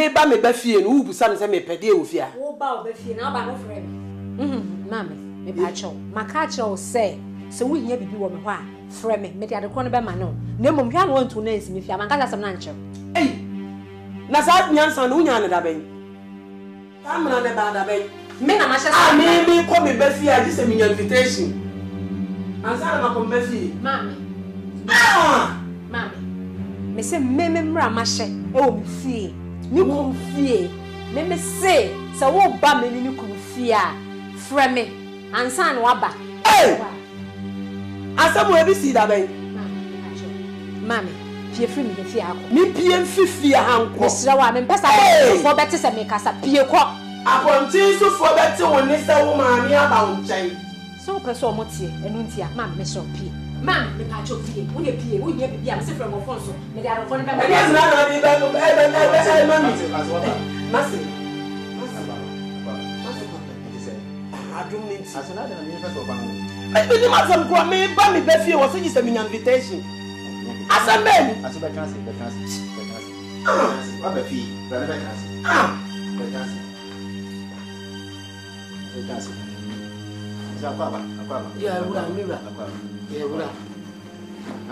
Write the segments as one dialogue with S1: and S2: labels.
S1: me ba me ba fie no wo busa no se me pede e wo fie a
S2: wo ba wo ba fie na ba no frɛ me mama me pa cho maka cho say se wo hia bibi wo me ho a frɛ me de adekɔ no be ma no na mom hwa no wontu na nsimi fie amanka asem na nkyɛ
S1: na sa nyansa no nya ne da ben amna ne ba da ben
S2: me na ma hyɛ
S1: sa me ko me ba fie a just me invitation ansa na ma ko ba fie
S2: mama mama me se me mra ma hyɛ e wo me fie me ko fie me se se wo ba me ni ko fie a frɛ me ansa na wa ba
S1: asamo ebi si da ben
S2: mama pie free me fie akọ
S1: me pie mfifie hanko
S2: me sira wa me mpesa fo beti se me kasa pie kọ
S1: apontin so fo beti woni se wo ma me aba nkyai
S2: so person o motie enu ntia mama me so pie mama me ka cho pie wo ye pie wo ye bibia me se frɛ mo phone so me dey arofo ne be
S1: me dey na na bi be mami masi adum ni asana da me first of all me ni ma fam ko me ba me be fie wo se ji se me invitation asambe
S3: asuba chance wa be fie ba be chance akwaba
S1: ya wura mira ya wura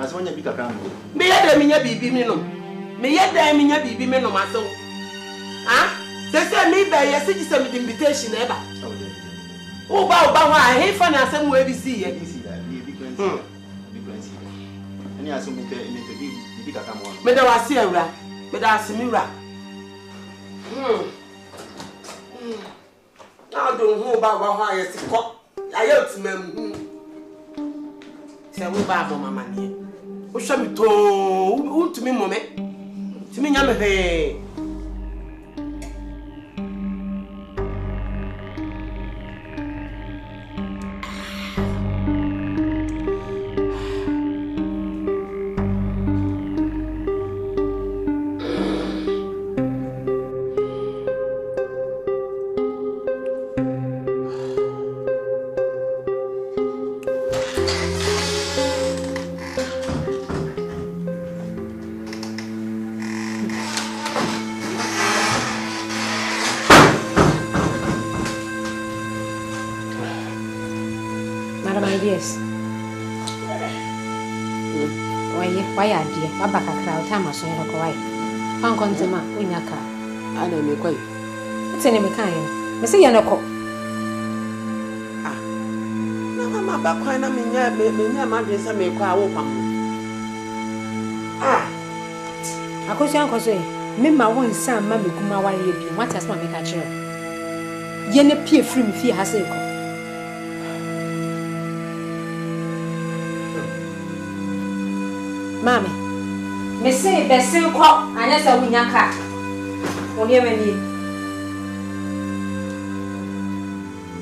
S3: aswanya bika kran
S1: me yeda me nya bibi me no me yeda me nya bibi me no maso se me be ye se ji se me invitation e ba o ba ho a he fa na asem we bi si ye
S3: ani aso me bibi kaka mo
S1: me da wase awura me da asemi wura na do ho ba ho a ye sikọ aye otimam se wo ba mo mama ne o hwa me to untumi mo me timi nya me he
S2: Yes. Why are dear? Babaka crowd, time or so in a quiet. Found contema, Winyaka.
S1: I don't make quite.
S2: It's an American. Missy Yanoko.
S1: No, Mamma, but quite a minya, my dress, I may cry open.
S2: I could say, Uncle say, Mimma won't son, Mammy Kumawa, what has my make a chill? Yen appear free me fear has a Mammy, me say, Bessie Cock, unless I win your car. Only when you.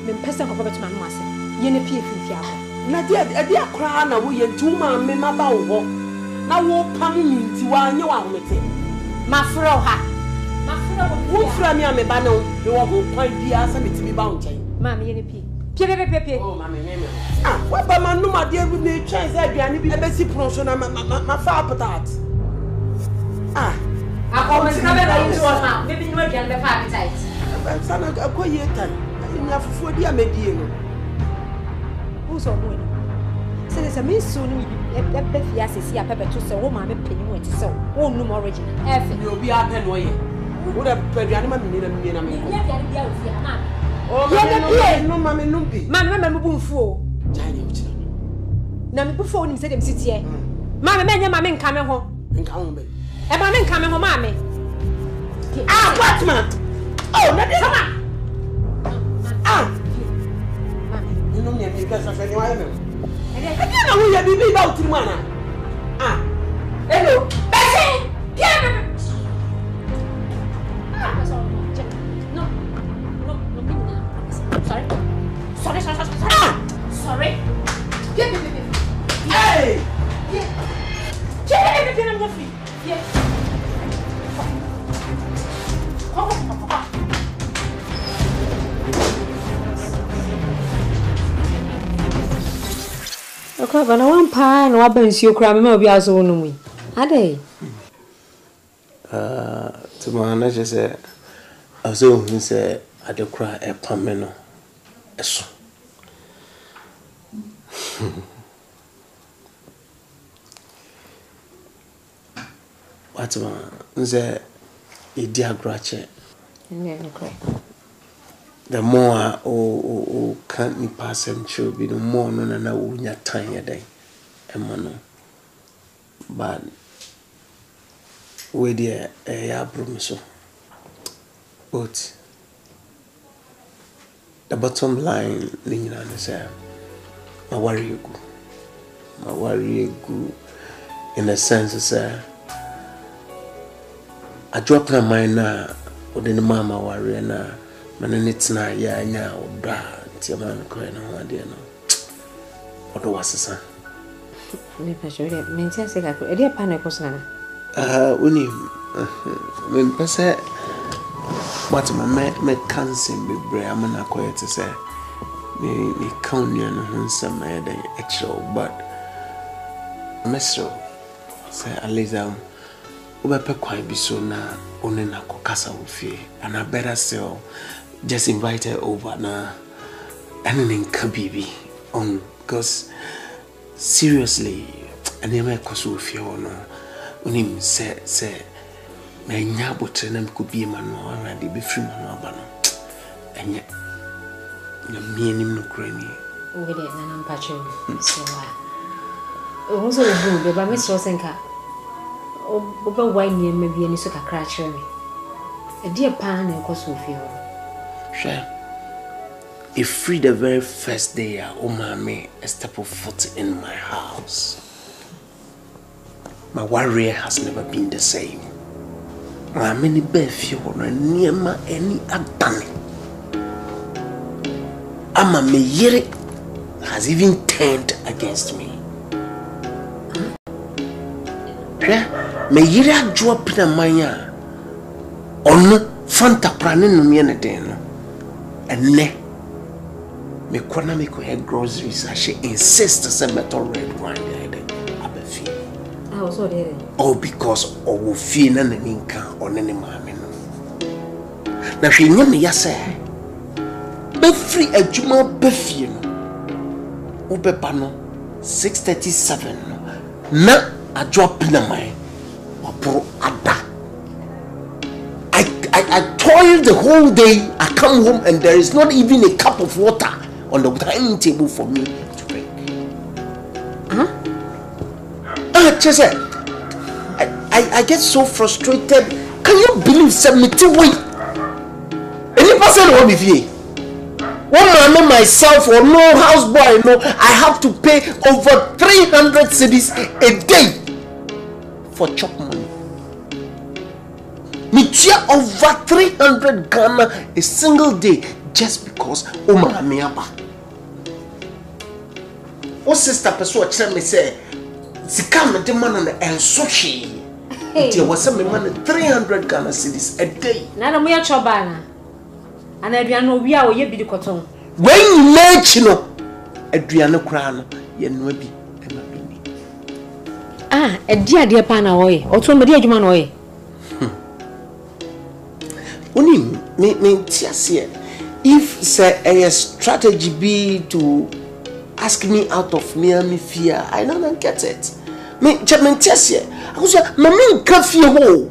S2: The person of Robert Mamma, you need to pay for
S1: Nadia, a dear crown, a way and 2 man, me my bow. Now, walk coming to one you are with it. My fro ha. My fro, who from me, Bano, you are who quite the answer to be bound.
S2: Mammy, any pee. Oh,
S1: Mammy, what by my no, my dear, with me, chance I can be a basic promotion, my father. I always come into one now, maybe you can have appetite. But son, a quiet time. I didn't have 4 dear medium.
S2: Who's on winning? So there's a miss soon. If yes, is here, Pepper to say, oh, my opinion, what is so, oh, no more original. You'll be up and way. Would have put the animal in a minute. Oh, no, mammy, no be. Man, remember, boom fool. Now, before him said him sit here. Mamma, man, your mammy coming home. And come back. And mammy coming home, mammy. What, man? Oh, that is you know me because of any I don't know who you be about to mana. Hello, Bessie. Sorry. Hey! Everything on your feet. Yes. Okay, but I want pie no you cry me be as one we. Are they?
S3: To
S4: So man, just say, I was who say I do cry a pameno. Eso. What man? Say, idia grache. The more can't me pass and show be the more no na unya time a day. Emano. But we dear a promise. But the bottom line, Lina, is my worry you go. My worry you go in the sense is I drop my mind now, within the mama worry now. Man, it's not ya now, bra, Tiaman crying on dear no. What was the son?
S2: Never sure that means I say, I dear panic was none.
S4: Uni, when Passa, what my cancer be brave, I'm not quite to say. Me count you and handsome, my extra, but Mr. say, at least Ubepe quite be so now, only na kokasa ufi, and I better still just invite her over now. Anything kabibi on, because seriously, and you may cause with you no. Unim say, my nyabo trenem could be a man and they be free man no, and yet, me and him no cranny.
S2: We did an patching, so also the room, but Miss Rosenka. Oh, why near maybe any such a crash me? A dear pan and cause of you.
S4: Sure. If free the very first day, oh, mammy, a step of foot in my house. My warrior has never been the same. My many beef you are near my any Akan. Ama me yere has even turned against me. Me yira drop na manya ono fanta prane no me na den no enne me kwana me ko head groceries a she insist say metal red wine there abafi
S2: I was so there
S4: all because owo fie na ninka one ne maame no na hwe nyam ya say be free adwuma be fie no ubeba no 6:37 na a drop na mine I toil the whole day. I come home and there is not even a cup of water on the dining table for me to drink. Just I get so frustrated. Can you believe 72 weeks? Any person will be here. One man myself or no houseboy, no, I have to pay over 300 cedis a day for chop money. Me cheer over 300 Ghana a single day just because Oma Miaba. Oh sister persuaded tell me say Sikam the man and sushi. There was some man 300 Ghana cedis a day.
S2: Nana we are chobana. And Adriano we are ye be the cotton.
S4: When you let you know Adriano crown ye no be.
S2: Ah, a dear pana oy, or to Maria Juman oy.
S4: Only me if say a strategy be to ask me out of me fear, I don't get it. Me chairman here. I was my coffee hole.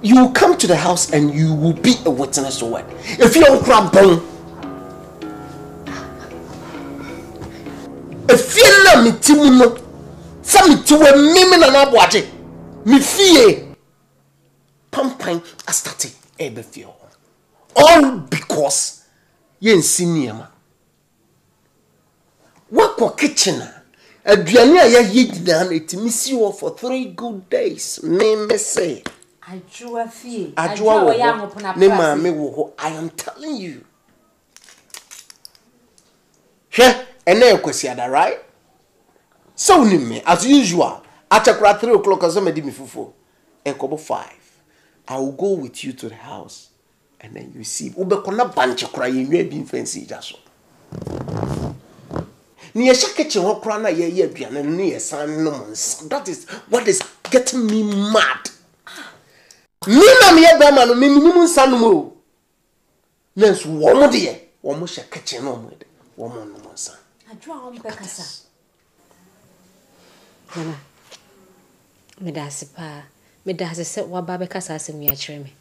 S4: You come to the house and you will be a witness to what? If you don't grab bone. If you not me timuno, some to a meme and I watch it. Me fear. Pumping a static ebe feel. All because yen senior. Work or kitchen. Adriana ya yidna it miss you for 3 good days. Me say.
S2: I drew a fee.
S4: I am telling you. Here, and now question right? So me as usual. At 3 o'clock as somebody me fufu. A couple 5. I will go with you to the house and then you see ubekona banche crying you be fancy jaso. Ni kitchen ho kra na ye aduane no ye san no. That is what is getting me mad. Mina me ye bema no me minimum nsa no mo. Nanso wo mo de wo mo hye kitchen no mo de. Wo mo no nsa.
S2: Adwa wo be kasa. Mama. Me da sipa. Me da se wa ba be kasa asem ya kire me.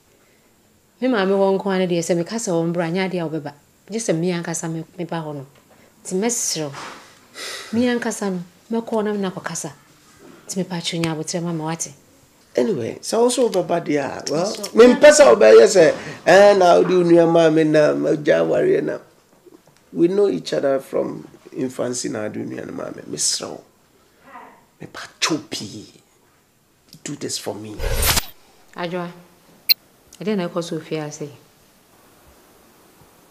S2: Me ma me won ko ane de se me kasa won bra nya de obeba. Je se me ankasa me ba ho no. Ti mesro. Me ankasa no me ko na me na kasa. Ti me pa twenya abotre mama wate.
S4: Anyway, so also baba dia. Well, me pesa obeye say na odi nuama me na jawari na. We know each other from infancy na odi nuama mama. Me sro. Me pa chopi. Do this for me.
S2: Ajwa. I didn't know Sophia say.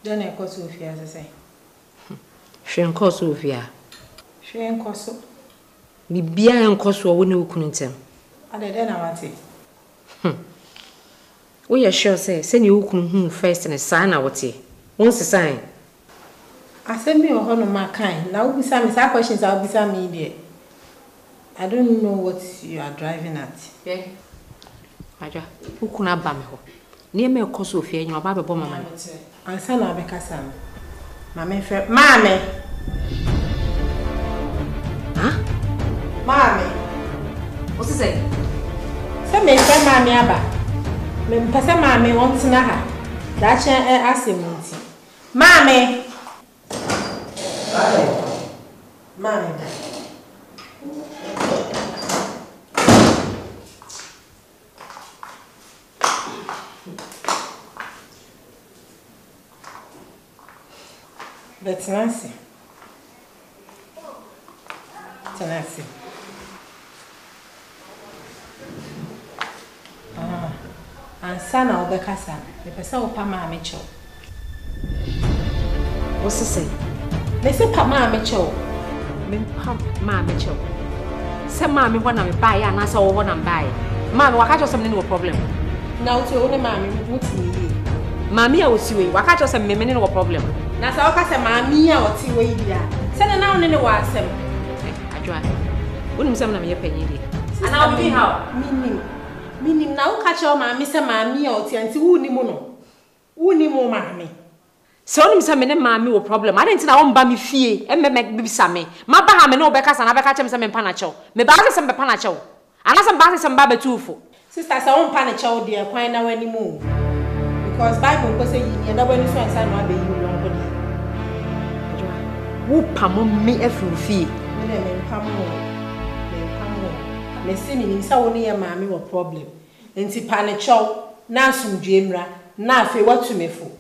S5: Then I call Sophia say.
S2: She ain't call Sophia.
S5: She ain't call so.
S2: Bibia ain't call so when you couldn't tell.
S5: I didn't know what.
S2: We are sure say, send you couldn't first and a sign out what once a sign.
S5: I send me a honor my kind. Now be some questions I'll be some media. I don't know what you are driving at.
S2: Yeah. Aja, who could not bam ho? Near me, cause Sophia, your Baba Bomma.
S5: And son of a cousin. Mammy, Mammy.
S2: Huh?
S5: Mammy.
S2: What's it say?
S5: Some may say Mammy Abba. Men Passa Mammy wants to know her. That's an Mammy. Mammy. That's Nancy. Nancy. And son of the Cassan, the person Pama Mitchell.
S2: What's it say?
S5: They say Pama Mitchell.
S2: Ma Mitchell. Some mammy when I buy and I saw one and buy. Mammy, what catch us something no problem.
S5: Now to only mammy, what's me?
S2: Mammy, I will see you. What catch us some men no problem.
S5: Na sa okasa maamia oti we dia se na na one ne wa asem
S2: adwa wonim sem na me panyi dia ana obi how
S5: minim na wo ka che o maami se maamia oti anti wuni mu no wuni mu maami
S2: se wonim sem me ne maami wo problem I didn't na wo mba me fie emme bibisa me maba ha me no obeka sana beka chem se me pana chew me ba se me pana chew ana se ba se mba betufo
S5: sister sa wo pana chew dia kwan na wani mu because Bible go say yin na wani so ansa no abeyi
S2: who pamo me efrufi
S5: me pamo me see me nsa woni ya maami wo problem enti pane chow na asumdwemra na afi watumefo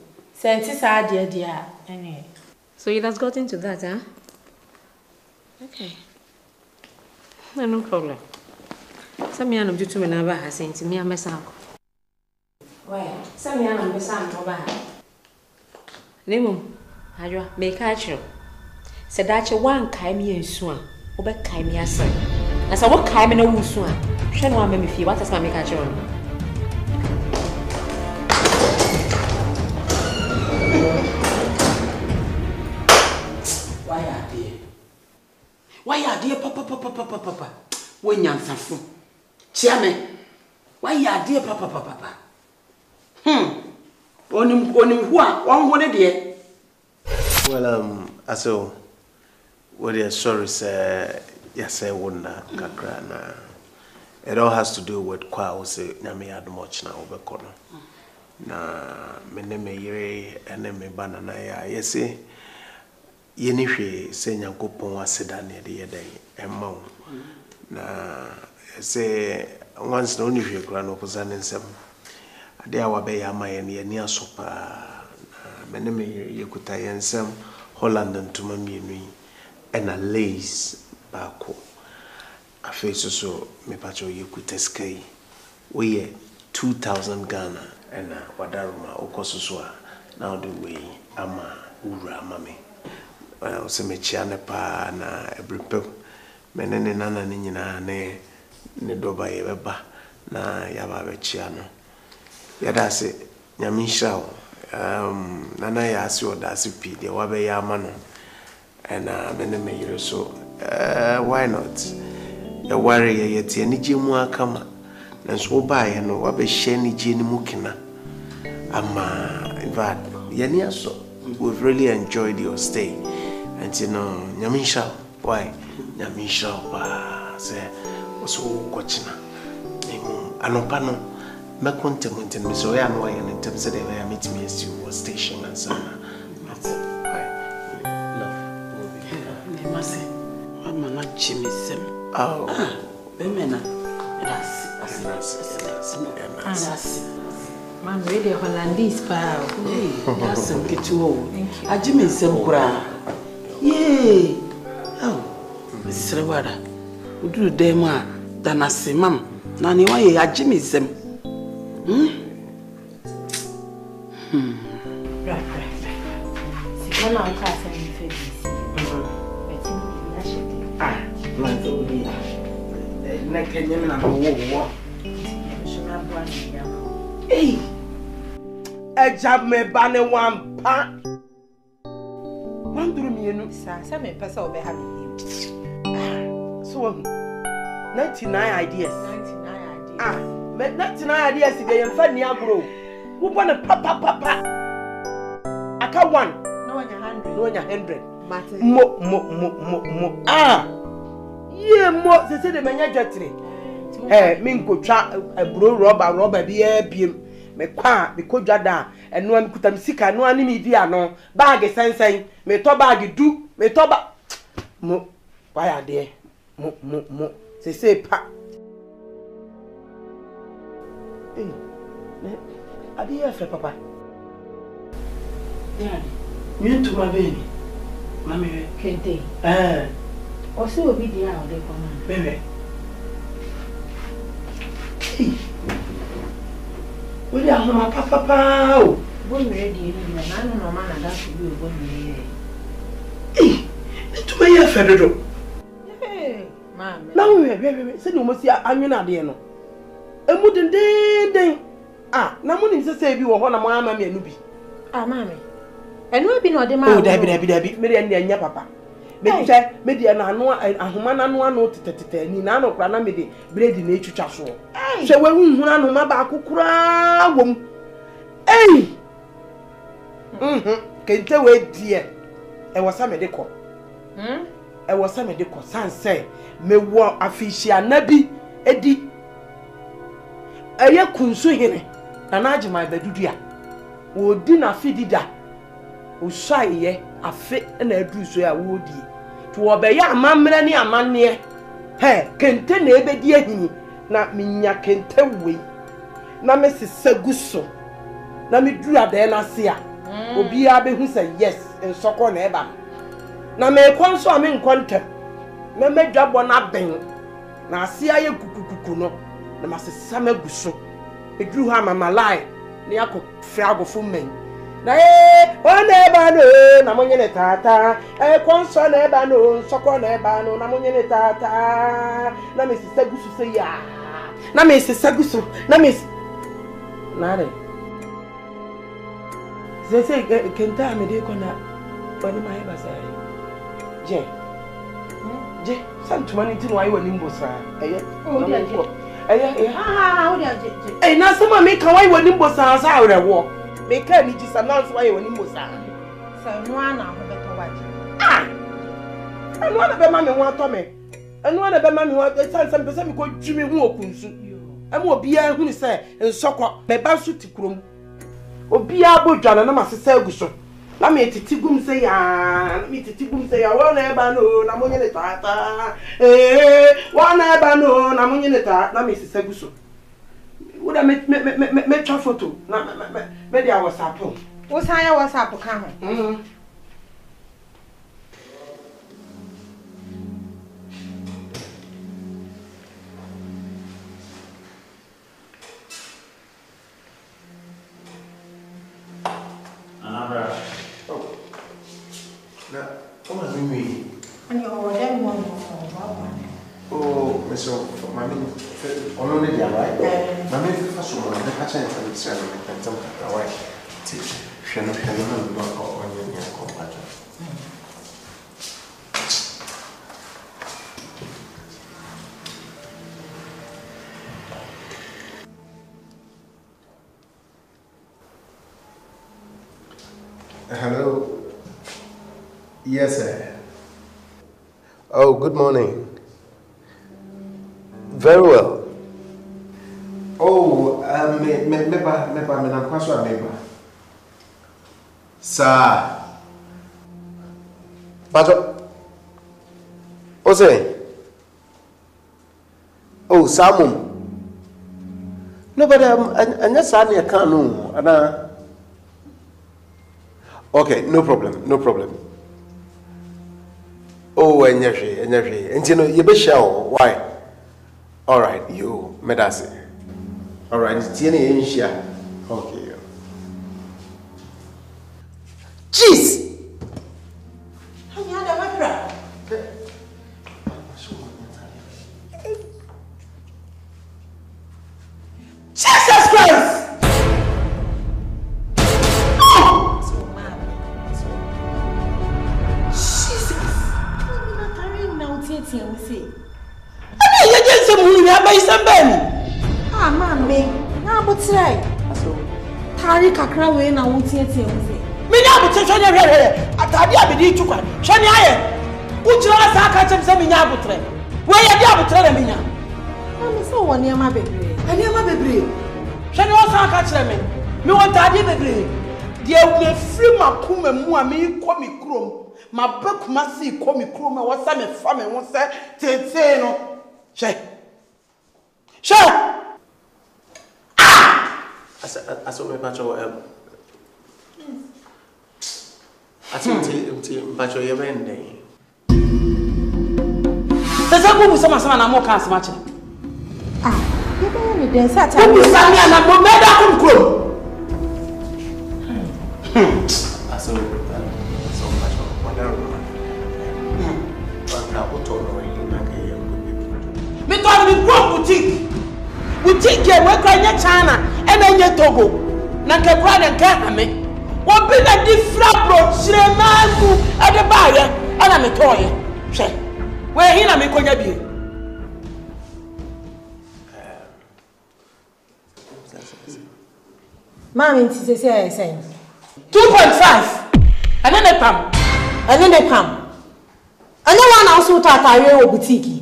S5: senti sa ade dia ene
S2: so it has got into that okay no problem sami anam jutu me na ba ha senti me amesa ko why sami anam be sam to ba ha nemum ajwa me ka chiro se dache wan kai me ensu a obe kai me ase na se wo kai me na wusu a hwe no ama me fie what asma me ka chiro no
S1: why are dear papa when yansafo chia me why are dear papa onim hu a won ho ne de
S4: well aso what are sorry sir yes I wonder kakra na it all has to do with kwa o say nyame admoch na obekono na mene me yire ene me banana ya yesi yeni hwe se nyankopon aseda ne de yedan emma na se once no ni hwe kra no poza ne nsem ade a wabe ya ma ye ne ni asopa mene me yekuta yensem Holland ntuma mienu ena lace bako afeso so me pacho yekuta sky we 2000 Ghana ena wadaruma okososo a now the way ama ura mame se me chiane pa na ebripe menene nana ni nyina ne doba ye beba na yaba be chiano yada se nyamisha nana ya asi odasi pi de wabe ya mano ena mene me yire so why not ya worry ye tie ni jemu akama nanso obae no wabɛhyɛ ne gye ne mu kena ama in fact yɛne aso we've really enjoyed your stay and you know nyamisha why nyamisha pa say so kochina anopa no mekontemonten me so ya no yen ntem say dey meet me as you was station and so that's it love
S1: mase mama na chimisem bemena that's
S5: Man, ready Hollandese pal.
S1: Hey, that's some kitu. Ajime nsem kura. Yay. Oh. Misre wada. Uduru dem a danase mam. Na ne wa ye ajime nsem.
S5: Right. Si kama anka sa ni fedi. Beti ni ya shete.
S1: Na to bi. Na kenye na wo.
S5: Shona bwa ni ya.
S1: Hey. Eja me ba ne wampa. Manduru mienu.
S5: Sa me pesa obe ha me.
S1: So 99 ideas.
S5: 99 ideas.
S1: 99 ideas dey yemfa ni agro. Wo bo ne papa. Aka 1.
S5: No one 100.
S1: No one 100.
S5: Matter.
S1: Mo. Ye mo se de menya dwetire. Me nkotwa aburo rubber bi abiem. Me kwa me kodwa da eno am kuta me sika no ani me di ano bag sensen me to bag du me to ba mo why ade mo se pa ne ade ya fe papa ya ni tu ma be ni ma me
S5: Kente. O se obi di a o de koma.
S1: Bebe. Where are my papa?
S5: Bo mi ready ni na no ma na da so bi o bo mi.
S1: To me ya fedodo.
S5: Ma me.
S1: Na we se no mo si anwena de no. Emu den. Na mo nim se bi wo ho na mo ama me anu bi.
S5: Ma me. Enu bi na o de ma.
S1: Oh, dabi. Me de anya papa. Me de na anu ahoma na anu tetete ni na no kra na me de bread na etwitwa so. Hwe we hunhuna anu ma ba akokura wom. Kente we die. E wosa me de ko. E wosa me de ko sanse me wo afihia na bi edi. Eye kunsu hene. Na agima badudu a. Wo di na fidida. O saiye afe na adu so ya wo di. To obeya amamre ni amanne. Kente na ebedi ahini na minya kente we. Na me sesaguso. Na me duru ade na se a. Obi a be hu say yes, nsoko na eba. Na me konso a me nkontem. Me medwabo na ben. Na ase aye kukukuku no. Na masesa maguso. Eduru ha mama lai. Ni akofre agofo men. Na one eba no na monye ne tata konso na eba no nsoko na eba no na monye ne tata na me sesaguso se ya na me sesaguso na me na re ze kenta me de kona wani mai basare je santuma ni tinu ayi wani mbosa eye na sama me kan wai wani mbosa sa arewo me kan ni ji sanan so ayi wani mbosa
S5: sa no ana ho beto waje
S1: anu ana be ma me ho ato me anu ana be ma me ho sansan pese me ko dwumi hu okunsu emu obi a hu ni se nsokọ me ba so tikurom obi a bodwana na masesa aguso na me titigum se ya wo na eba no na monye ne tata wo na eba no na monye ne tata na me sesa aguso wo da me twa photo na me dia WhatsApp
S5: wo san ya WhatsApp ka ho
S4: Come on, me.
S5: And you already want
S4: Oh, Mr. Mammy, only the right? Mammy, first of all, the patient and the cell and some away. She not having a work on your compatible. Hello. Yes, sir. Oh, good morning. Very well. Oh, Sir. But what's it? Oh, Samu. No, but I'm just saying I can't know. Okay, no problem. Oh, Ɛnye, and you know, you be sure why? All right, you medase. All right, tieni insha. Okay. Jeez.
S5: How you had a mapra? Jesus Christ! Ah, mammy, now but try. Tari kakra way na wuti eti emuze.
S1: Me nya abutre hwe hwe atade abedi twukwa. Hwe ne aye. Ujira asa aka chem se me nya abutre. We ye di abutre na me nya.
S5: Na me so woni ama bebre.
S1: Ani ama bebre. Hwe ne asa aka kire me. Me won tade bebre. Die we free makoma mu a me ko me krom. Ma bakuma si ko me krom a wo sa me fa me ho se tete no. Hwe. Hwe.
S4: I saw my patcho. I saw patcho your man.
S1: There's a good sama na mo cast match.
S5: Ah, you don't need dance at
S1: all. You sami na mo me da kun kro.
S4: I saw patcho. Whatever. But now what all
S1: me to me go boutique. Boutique here we cry nya China and nya Togo. Na ke kwa na ka ha me. Wo bi na different bro chire na ku e de ba ye ana me toye. Hwe. We hi na me konya bi.
S5: Mama nti say say
S1: 2.5. Ane ne pam. Ane one also tatawe wo boutique.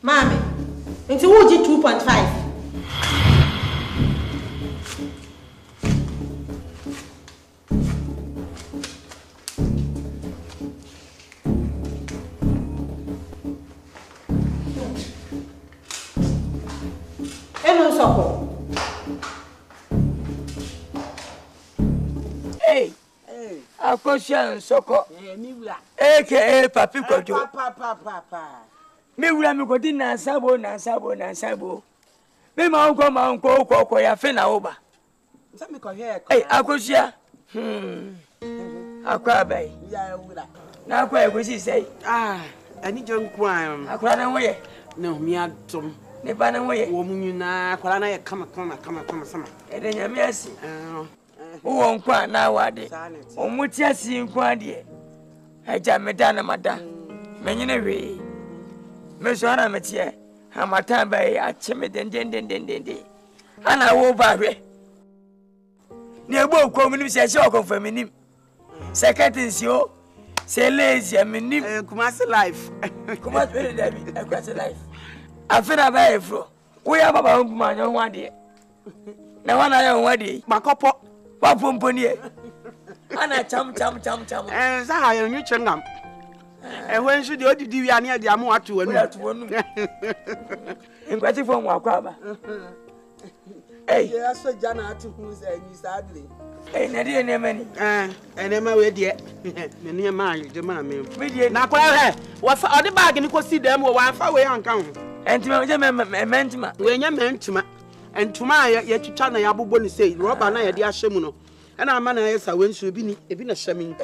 S5: Mommy, into would you 2.5? Hello, Soko.
S6: Hey, Akan Soko. AKA Papi Kojo.
S5: Papa.
S6: Me wura me godi na sabo. Me ma unko ya fe na oba.
S5: Nsa me ko here.
S6: Hey, Akosia. Akwa bai.
S5: Ya wura.
S6: Na akwa egosi sei.
S1: Ani jonku am.
S6: Akwa na woye.
S1: No, mi atom.
S6: Ne ba na woye.
S1: Wo munyu na akwara na ye kama sama.
S6: Ede nyame asi. Wo nkwa na wade. Omuti asi nkwa de. Eja meda na mada. Menyine we. Me so ana metie. Hamatan bai acheme den. Ana wo ba hwe. Ni egbo ko minim se okonfa minim. Secretary o. Se lazy minim.
S1: Kumasi life.
S6: Kumasi really David. Kumasi life. Afena ba efro. Wo ya baba mbu ma nyo wade. Na wana ya wade.
S1: Makopo.
S6: Wa pompo ni e. Ana cham.
S1: Sa ha yo nyu chengam. When should you did you near the amu atu wonu.
S6: Ngwati fo nwa kwa ba. Hey,
S1: ya so jana atu hu say you sadly.
S6: Hey, na die ne mani.
S1: Enema we die. Me ne ma je ma me.
S6: Me die.
S1: Na kwa he, wo fa odi bag ni ko si dem wo wan fa we anka ho.
S6: Entima je mentima.
S1: We nya mentima. Entuma ya twitwa na ya bobbo ni sei. Roba na ya de ahyemu no. Ana ama na yesa wensu bi na hyemi.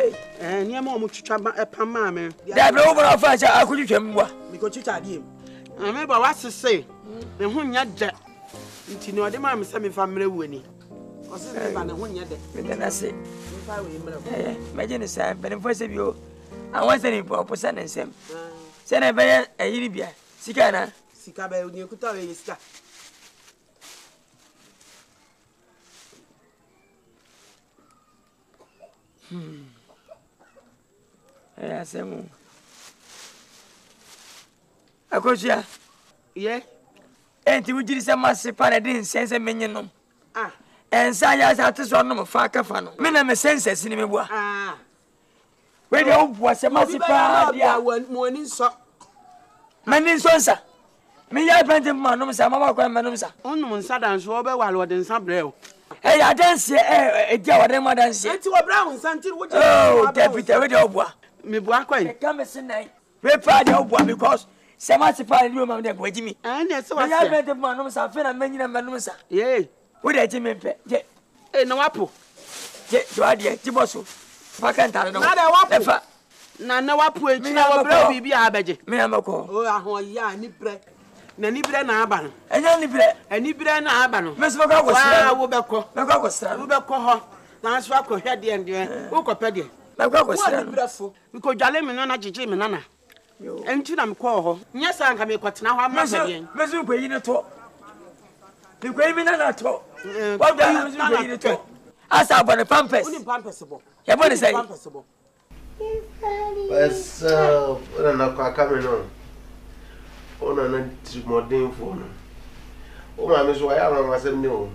S1: Niam o mo twitwa epam ma me.
S6: Da bro wo na fa cha akutwam bwa.
S1: Mi ko twitwa de em. Me ba wasese. Me ho nya gye. Nti no de ma me se me fa mre wani. Ose se ba na ho nya de.
S6: Me dana se.
S1: Fa we mra.
S6: Me je say ben fo se bio. Awon se ni po se nsem. Se na be ayiri bia. Sika na.
S1: Sika ba ni ekuta we sika.
S6: Asemu. Akosia.
S1: Ye.
S6: Enti wujiri se masipa na din sense menye nom.
S1: Ah.
S6: Ensa ya sa teso nom fa kafa no. Me na me sense ni me bua.
S1: Ah.
S6: We de obua se masipa dia.
S1: Mo ni so.
S6: Mani nso nsa. Me ya pente ma nom sa mama kwa ma nom sa.
S1: Onum nsa dan so obe wale ode nsa brɛ o.
S6: Ya dance dia wade ma dance.
S1: Enti wo bra nsa nti wo je.
S6: Oh, deputy we de obua.
S1: Me bua kwai.
S6: Come sinai. We pa de obua because se masipa ni ma de boji mi.
S1: Na se wa se.
S6: Ya pente ma nom sa fe na manyina ma nom sa.
S1: Ye.
S6: Wo de ji me pe. Je.
S1: Na wapo.
S6: Je do ade ti boso. Fa kan tare no.
S1: Na de wapo.
S6: Efa.
S1: Na wapo e na wo bra bibi abeje.
S6: Me amako.
S1: O ahon ya ni bre. Na ni bre na aba no.
S6: Enya ni bre.
S1: Ani bre na aba no.
S6: Me so ka go sra.
S1: Wo be ko.
S6: Me ka go sra.
S1: Wo be ko ho. Na so akọ hwe de wo ko pe de.
S6: Me ka go sra.
S1: Wo bre fo. Mi ko dwale me na jeje me nana. Enti na me ko ho. Nya sa nka me ko tena ho ama pe de.
S6: Me so ko yi ne to. Me ko yi me na to. Wa da me so ko yi ne to. Asa bo ne pampers.
S1: Uni pampers bo.
S6: Ya bo ne sai.
S1: Pampers bo.
S4: What's up? Ona kwa kamera. Ona na modern phone. O ma me so ya ma asem ni o.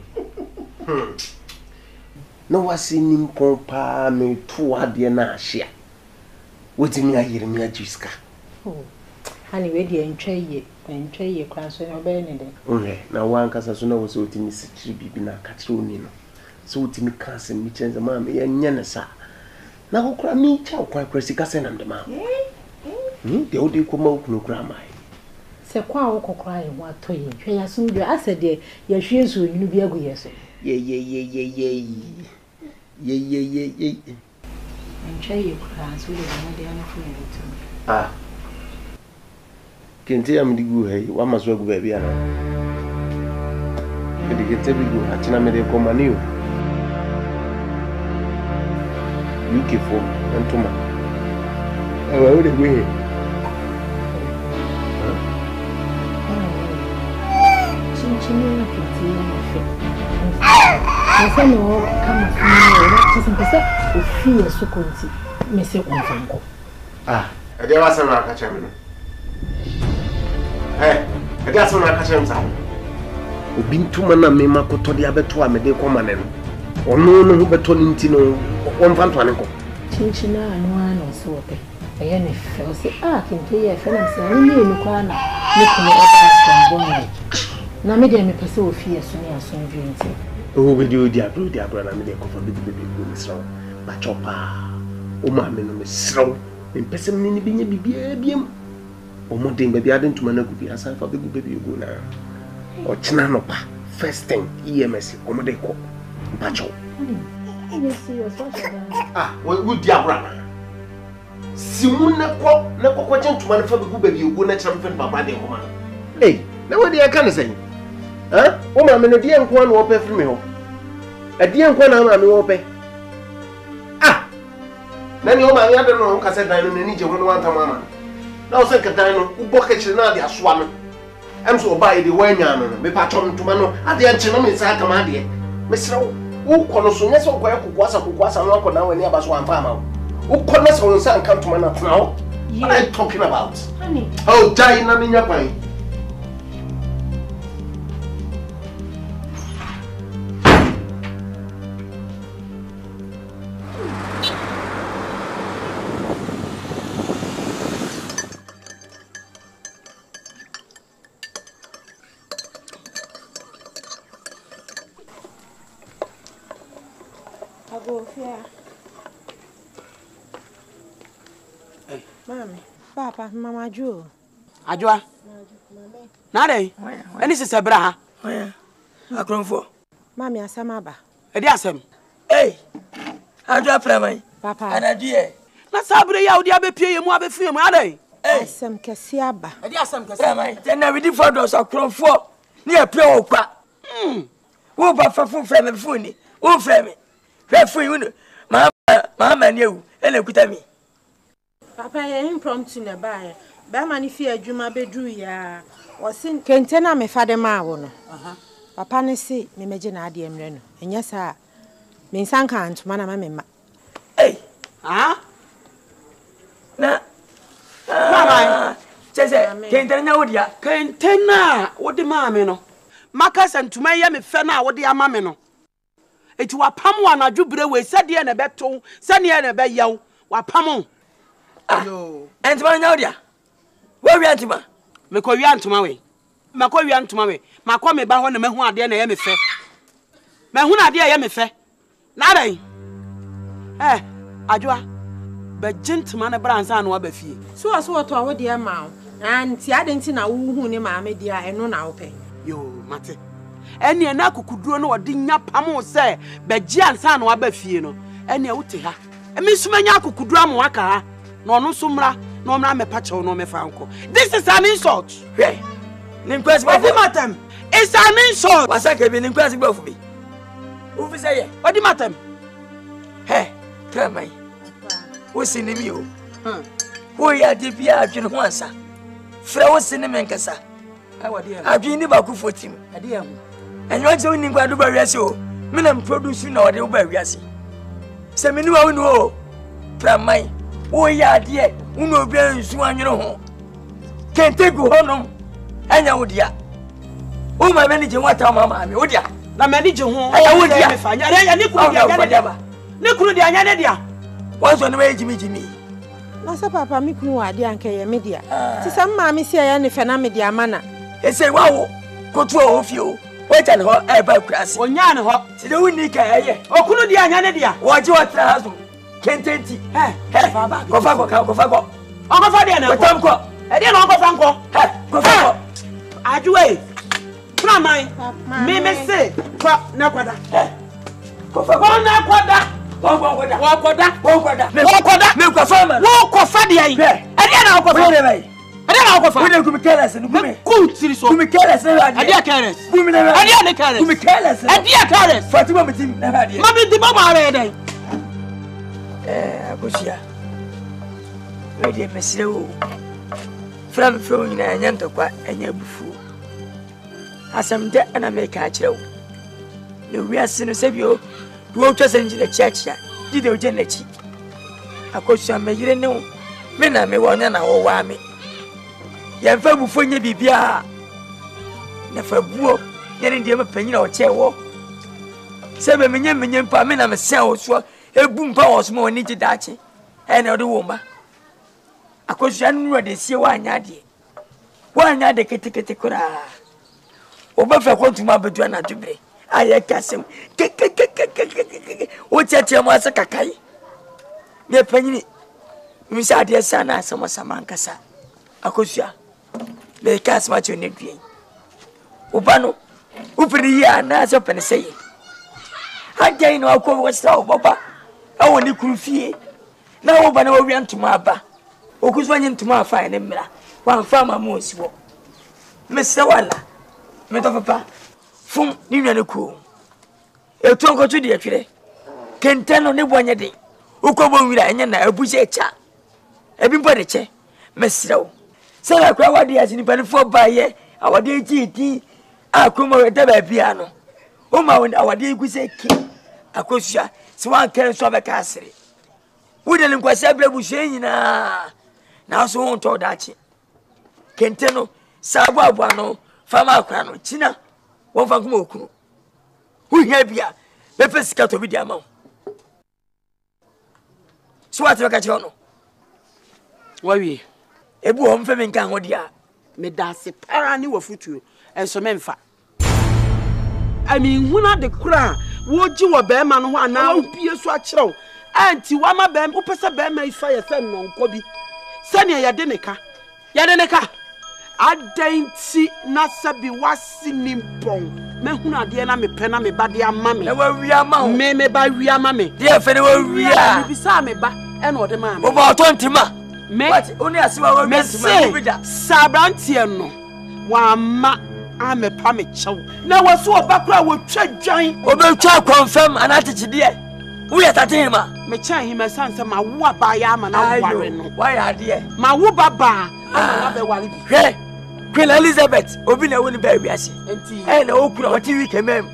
S4: No wasi nim kompa me to ade na ahia. Wotimi ayire me ajiska.
S5: Oh. Hani we de entwa ye kwa so no be ne de.
S4: Okay, na wan kasa so na wo so otimi sikiri bibi na akatre oni no. So otimi ka asem mi chenze ma me ye nya ne sa. Na kokura mi cha kwa sika se na ndema. De odi ko ma okunu kura mai.
S5: Se kwa wo kokura ye ho atoye. Hwe ya so ndo ase de ya hwe so nyinu bi agu ye so.
S4: Ye.
S5: Entwa ye kwa so de na de ana fu ye to.
S4: Ah. Kente ya mdigu hai wa maso agu baby ana. Kede kente bigu achina me de komaniyo. UK for Antoma. Oh, where they go here?
S5: Chinchini na kiti na fe. Nse no kama funu na kisa ofie sokonti mese onfanko.
S4: Ah, ade wa sana akacha me no. Ade asana akacha me sa. Obi ntuma na me makoto de abeto amede komane no. Ono no beto ni nti no onfanto ane ko.
S5: Chinchina anwa na so ope. Eye ne fe o se kinte ye fe na se ni ni kwa na ni ko oba so na me de me pese ofie so ni aso ndwenti.
S4: Oh, we do dia bro na me de ko fa bibi go misra. Ba chopa. O ma me no misra. Me pese me ni binya bibia biem. O mo den baby adentuma na gubi asa fa bigu baby go na. O china no pa. First thing EMS o mo de ko. Ba cho. Ah, we dia bro na. Simu na ko chentuma na fa bigu baby go na chira me fa baba de ko ma. Eh, na we dey kan say. O ma me no die nko na wo pe firi me ho. Die nko na ma me wo pe. Ah! Na ni o ma ya de no ka se dan no ni je ho no wanta mama. Na o se ka dan no u bo ka chire na de asoa no. Em so ba e de wanya no me pa chom ntuma no ade enche no me sa ka ma de. Me sira wo ko no so nya so ko ya kukwasa no ko na wani aba so amfa ma. Wo ko na so nsa nka ntuma na tena ho. What are you talking about?
S5: Honey.
S4: Oh, die na me nya pan.
S5: Papa, Mama Jo.
S1: Ajwa. Na dey. Eni sese bra ha.
S6: Oya. Akronfo.
S5: Mami asama ba.
S1: Edi asem.
S6: Hey. Ajwa framai.
S5: Papa.
S1: Anadie. Na sabre ya odi abepie yemu abefie mu adai.
S5: Asem kesi aba.
S1: Edi asem kesi.
S6: Framai. Tena we di for dos akronfo. Ni e pre okwa. Wo ba fa fu frame funi. Who frame me? Where for you? Mania, and a good me.
S5: Papa, impromptu na buy. Bama ni fear Juma bedru ya. Was in Kentena me father ma wono. Papa ne say me imagine adiem reno. And yes, sir. Me sanka and mana mamma.
S6: Hey, na.
S1: Mama,
S6: Kentena wodia.
S1: Kentena, what the mamma no. Makas and to my yammy fena, what the amamino. It was Pamwana Jubre, we said the end a beto, Sunny and a bed yow, what Pamon.
S6: And my Nadia. Where we antima?
S1: Macoyan to my way. Macoyan to my way. Macome Bahon and Mahua dear Emife. Mahuna dear Emife. Nada. Eh, Adua. But gentleman a brands and what fee.
S5: So as what our dear mouth. And I didn't know who name my dear and no now pay.
S1: Yo, Mate. Any anako could do no dinya pamo say, but Gian San wa befino. Any outeha. And Miss Maniaco could drum waka. No sumra, no me pacho, no me franco. This is an insult.
S6: Hey, Nimpress
S1: what the matter? It's an insult.
S6: Was I can be impressive for me? Who say,
S1: what the matter?
S6: Hey, tell me. What's in you? Who are the Pia once? Flowers in the Mancasa. I've been about to for him. And you're joining by the Barriaso. Minam producing or the Barriasi. Seminu, no, from my. Oh, yeah, dear, Uno Bears one, you know. Can't take you home. And I would ya. Oh, my manager, what am I? Would ya? The manager home. I would ya. Nicola, what's on the way, Jimmy?
S5: Nasa papa mi kunu ade anka ye media. Ti sam ma mi sia ya ne fena media mana.
S6: E say wow, go to ofio. Wait and ho e ba krasi. Onya ne ho. Ti de wuni ka ye. Okunu dia anya ne dia. Wo je watra hazo. Kententi. Go fa. Ogofa dia na ko. Tam ko. E dia na ogofa nko. Go fa. Ajuwe. Pra mai. Me say, ko na kwada. Go fa. Ko na kwada. Wakoda. Me kwa fama. Wo kwa fadi ai. Ade na kwa fadi bai. Ade na kwa fadi. We dey careless no kume. Kuntiri so. Kume careless na ade. Ade careless. Kume na. Ade na careless. Kume careless. Ade careless. Fatima mitim na ade. Ma bi di baba are dai. Akosia. We dey mesrewo. From na nyanto kwa enya bufu. Asam de na me ka kirewo. Ne wiase no sebio. You just in the church, did you generate? I could some major no. Mena me one and our whammy. Yan fabu for ye be bia. Never boo, yan in the opinion or chair walk. 7 million per minute, I'm a cell, so a boom powers more needed that. And other woman. I could send ready see one yadi. One yard the caticura. Over for to my bedroom to be. I cast him. What's at your master Kakai? Dear Penny, Miss Adia Sana, some Samancasa. Akosia, they cast much in the dream. Ubano, Upri, and as up and say, I gain our cover was so, Papa. I want you could fear. Now, Ubano ran to my bar. Okus went into my fine emira. One farmer moves. Mr. Walla, Metapapa. Fum ni nwane ku e to nko tudi atwere kentano ne boanye de ukobọ nwira enye na abuje cha ebi mpo de che mesrew se la kwa wade ya sini panifo baye awade titi akoma weda ba bia no o ma won awade iguse ki akosua se wan kan so be ka asere wode le nkwase abrebu hye nyina na so won to dachi kentano sabo abo ano fama akwa no china won fa kuma okunu hu hia bia be pesika to bi dia ma so what ka che no
S1: wawie
S6: ebu o mfe me nka ho dia
S1: me dase para ni wafutuo enso me mfa huna de kura wo gi wo be ma no ho ana wo pie so a kirew anti wa ma be wo pese be ma ifa ye se no nko bi sane ye de ne ka adanti na sabi wasi nimpon me hunu ade na me pe na me ba de ama me
S6: e wa wi ama
S1: me ba wi ama me
S6: de fe ne wa wi a
S1: bi sa me ba e no de ma me
S6: o ba to ntima
S1: me
S6: what oni ase wa wi ntima
S1: sabrantie no wa ma I'm a pammy chow. Now was so background with Chad Giant.
S6: Obe twa confirm anatich dear. We are tatema.
S1: Me chan him as son my wa ba yam and I worry.
S6: Why are dear?
S1: My wo baba.
S6: Hey, Queen Elizabeth, Obina wouldn't bury us. And open our TV came in.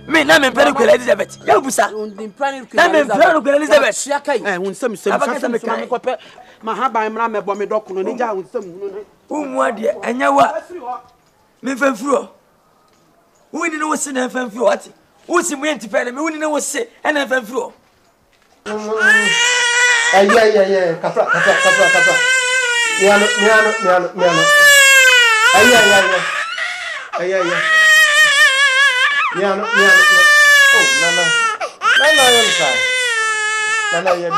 S6: Me, I'm in Queen Elizabeth. Yabusa. I'm in Queen Elizabeth.
S1: I want some Mahaba and Rame Bomedok on the with some.
S6: What dear, and you what? Me from Fro. We didn't know what's in a fan for what? Who's in went to pay me? We didn't know what's it and a fan Fro.
S4: Yeah. Capra. Miano. Yeah. Miano. Oh, Nana, I'm sorry. Nana, Miano.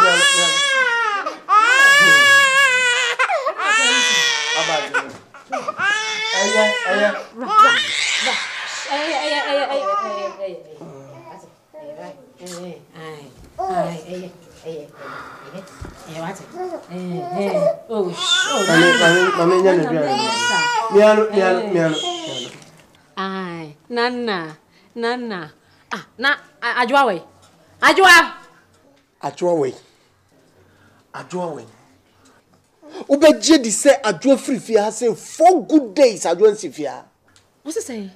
S2: Nana. Ah, na Ajwa we.
S4: Ubeje di say adwo free fia say 4 good days adwo nsifia.
S2: What's it say?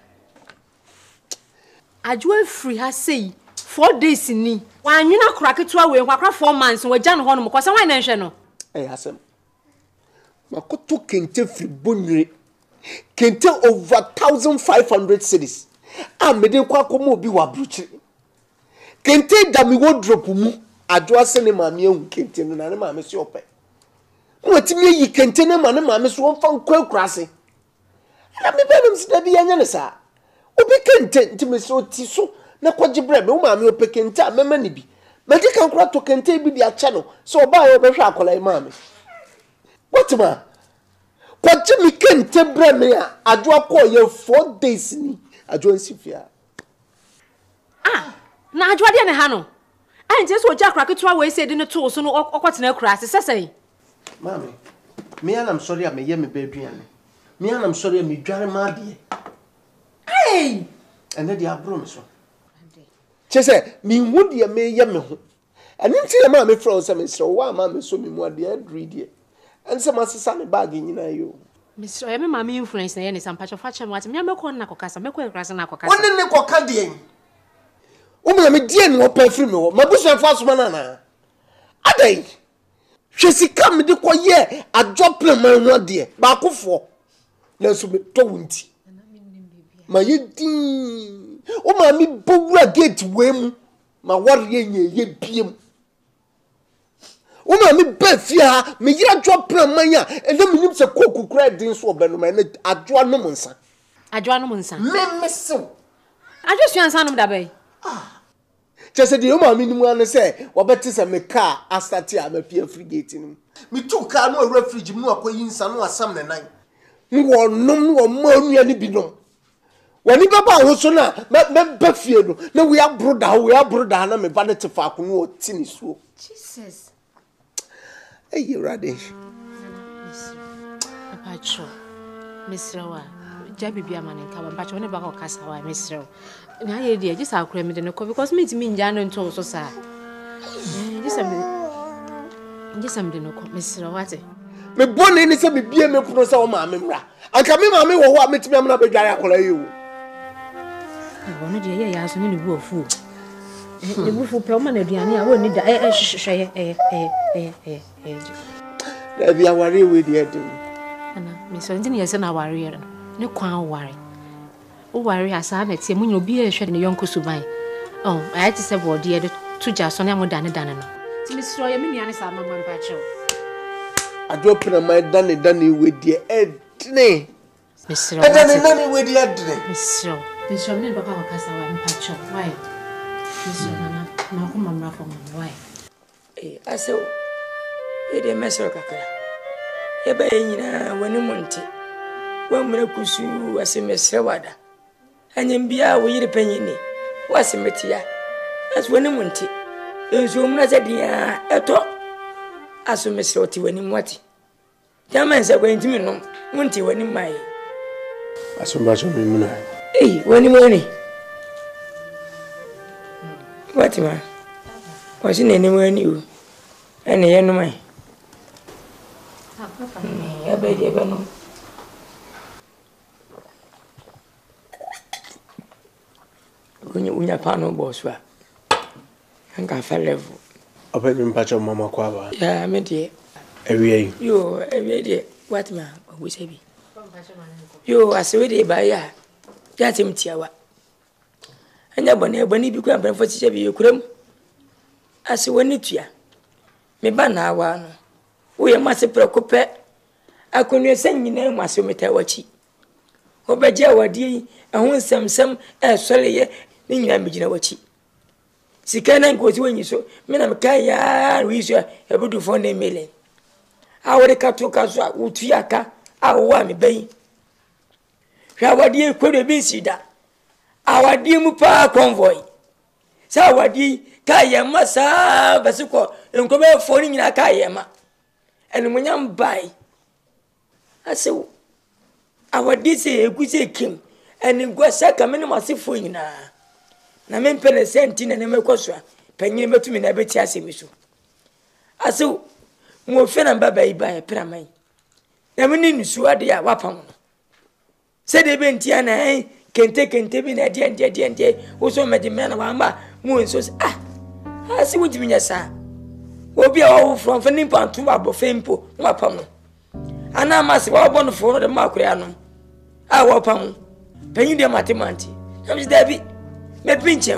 S2: Adwo free ha say 4 days ni. Wan nwina kraketua we kwakra 4 months we gya no hono kwasa wan na nhwe no.
S4: Asem. Makoto kente free bonwire. Kente over 1500 cities. Mede kwa komo obi wa bruchi. Kente da mi wardrobe mu adwo ase ne maame ehu kente no na ne maame se ope. Wetimi yi kente ne maame so won fa nkwakura na me benum sida bi anya ne sa obi kente ntimi so ti so na kwaje brebe wo maame ope kente a mema ne bi mede kan kura to kente bi di acha no so oba yo behwe akola maame wetima kwaje mi kente brebe a adwo akoye 4 days ni adwo nsifia
S2: na adwo de ne ha no anje so oja kura ketua we say de ne to so no okwatena kura sesei
S4: Mami, me and I'm sorry I may hear me baby. Me and I'm sorry I may dware my dear.
S2: Hey!
S4: And then they are promise. Chese, me would ye may yam. And then see a mammy frozen, so why mammy so me more dear greedy. And some as a sunny bagging in you.
S2: Mr. Emma, mammy influence, and some patch of fashion what me make on Nakocasa, make a grass and Nakocasa.
S4: One in the Cocadian. Oh, my dear, no perfume, my bush and fast banana. A day. She come de kwa ye a drop man one dear back for na so be tonti ma ye din o ma mi bowura gate wem ma warrior ye biem o ma mi ba fia me yira drop man ya e na minim se koku kura din so be no ma na adwa no monsa me meso
S2: adwo sua nsa no da bay
S4: Just the woman minimum say, what better say me car astati a me pia frigate nim. Me two car no refrigerator mu akoyi nsa no asam ne nan. Wo nom wo ma nua ni binom. Wani baba ho so na me ba fie no. Na we abroda na me ba ne tefa ko no tini so.
S2: Jesus.
S4: Hey Radish.
S2: Pacho. Misrawa. Jabi bia manen ka ba pacho ne ba ko kasa wa misrawa. Na ye dia just akura me de no because me ti me nja no nto so sa just am de no ko mesira wate
S4: me bone ni se me bia me puno sa o ma me mra anka me ma me wo ho a metimi am na bedware akola yi wo
S2: no dia ye ya so ni bu ofu e bu fu pe o ma na aduane a wo ni da hwehwe
S4: da bia ware we dia dem
S2: ana me so ndi ye se na ware ye no ne kwan ware o ware asa na tie munyo bi e hwede ne yonko suban I had to say body e to just on am dane no ti misro ye me nuane sa mama mpa chew
S4: adopna my dane we dia edne
S2: misro
S4: dane we dia edne
S2: misro me baba ko kasa wa mpa chew why misro na ko mamra fo why
S6: aso e de mesro kakra e ba nyina wani munti wa mra kusu asemesre wada anyem bia wo yire panyini wasemetia aso wani munti enso mna zadia eto aso mesre oti wani mwati jaman se kwentimi no munti wani mai
S4: Asumbacho mimuna.
S6: Hey, wani. What man? What's in anywhere new? Any young man? I bet you ever know. When you pan on boss, I can't fall level.
S4: Open in patch of Mama Quava.
S6: Yeah, I meant it.
S4: Every
S6: day. What man? We say, you are so ready by ya. That's him, Tiawa. And that when he became for you could. As when it ya. Me banna one. We must preoccupy. I couldn't send you name as you met our cheek. Obeja wadi, and when some sorry, then you imagine our cheek. Sikana goes when you so, Menam Kaya, we shall able to find a million. I would cut to Casa, Utiaka, our one bay. Our dear could be sida. Our dear Mupa convoy. Sawadi, Kaya Massa, Basuko, and come out falling in a Kayama. And when I'm by, I say, our DC, we say king, and in Guasaka, minimum sifuina. Na men pene senti na me kwoswa panyin betumi na beti asemisu aso mo fe na baba yi ba e praman na me ni nusu ade ya wapam no se de benti ana kente bi na de wo so me de me na wa ma mo nso asi wutimi nya sa obi a wo from fani pantu abo fempo wapam no ana ma se wa bo no fo no de ma akure ano a wapam panyin de matemanti na me de bi me pinche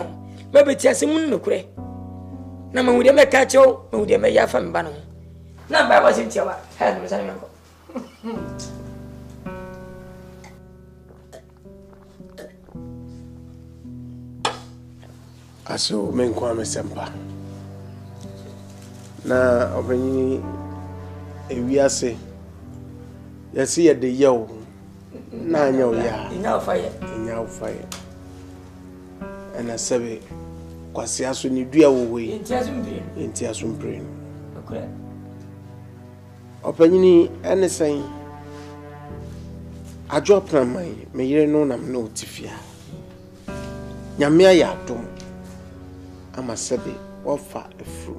S6: me beti asemu nnukure na me wude me ka chew me wude me yafa me bano na ba wa sintia wa ha me sane yanko
S4: aso men kwa me sempa na obanyi ewiase yesi ye de yew na anya o ya
S6: nya o fire and sabe kwasi aso ni dua wo we enti aso mpre okay
S4: opanyini ene sen ajo pramai me yire no nam na otifia nyame ayadom ama sabe ofa efru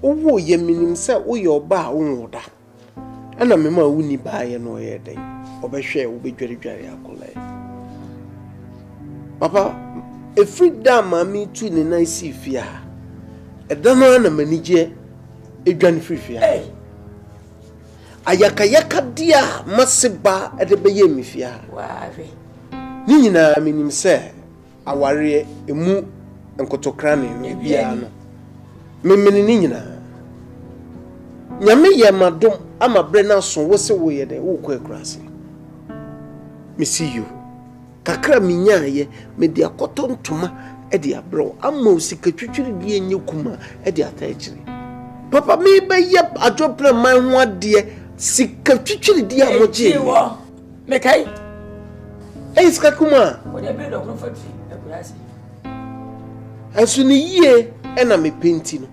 S4: owo ye minim se woye oba a wonwoda ana mema wuni baaye no ye den obehwe wo bedwaredware akola papa efri da mami tu ne na isi fia edano na manije edwan frifia ayakayaka dia maseba edebeye mifia
S6: wawe
S4: ni nyina minim se aware emu nkotokrane no bia no memene ni nyina nyame ye madom ama bre na so wo se wo ye de wo kwa krase misiyo kakra minyaye me dia kotontoma e dia bro amma osikatwitwiri die enye kuma e dia taachiri papa me be ye adwopre man ho ade sikatwitwiri die amoje
S6: me kai
S4: e iska kuma
S6: wo de be do ko fati e kurase
S4: aso ni ye e na me penti no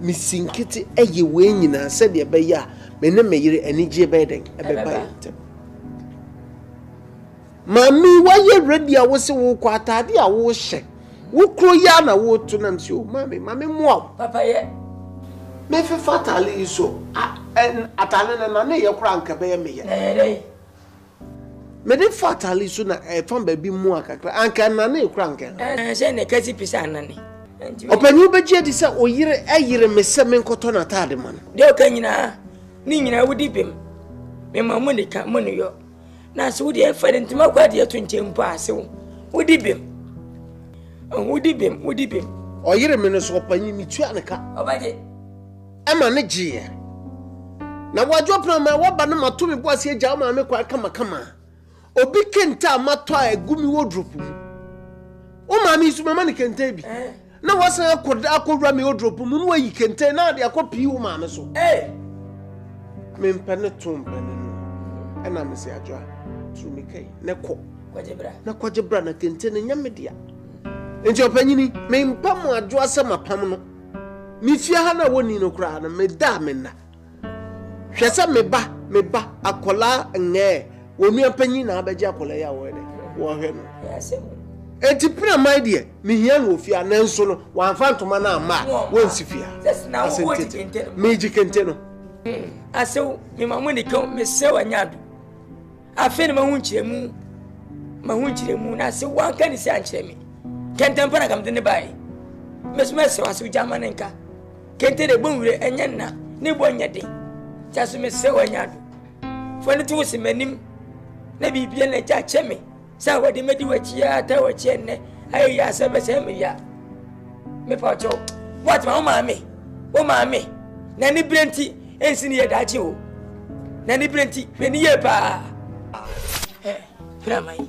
S4: mi sinkiti eye we nyina se de be ya me ne me yire anije be den e be ba yentem mami waye ready a wo se wo kwa atade a wo hye wo kro ya na wo to nam si o mami mo
S6: papa ye
S4: me fe fatale iso atale na na ye kra nka be me ye me de fatale iso na fam ba bi mu akakra anka na na ye kra nka
S6: se ne kasi pisa anane
S4: opanyu be je di se oyire ayire me se me nkoto na atade man
S6: de o kan nyina wudi bem me mamu ne ka mo ne yo na so wudi e fere ntima kwa de to nchempo ase wudi bem
S4: oyire me no so opanyu mi tu aneka
S6: obaje
S4: ama ne je na wadwo prama woba na mato me bo ase agya ma me kwa kama obi kenta mato a egumi wodropu o ma mi su mama ne kenta bi na wasa akodra me wodropu mu no wayi kenta na de akopi wo ma me so me mpane to mpane no ana me se adwa tru me kai ne ko kwajebra na kenta ne nyame dia enti opanyini me mpam adwo asema pam no mi fia ha na woni no kra na me da me na hwese me ba akola nge Onua panyin na abeja akola ya wo de. Wo hwe no.
S6: Yes.
S4: Enti pina my dear, me hia no ofia nanso no wan fantoma na ama won sifia.
S6: That's now what it intend.
S4: Meji kente no.
S6: Aso me mamu ni ko me se wanyado. Afi ne mahu nchiremu na se wan kan se anchire me. Kente mpana kam de ne bai. Mesmese waso jama nenka. Kente de bonwure enye na ne bo nya de. Jaso me se wanyado. Fo ne to se manim na bibia na ja cheme. Sa wadi medi wachia ta wachie ne ayi ya se be se me ya me pa cho what ma o ma me na ni brenti ensi ni ye dachi o na ni brenti me ni ye pa framai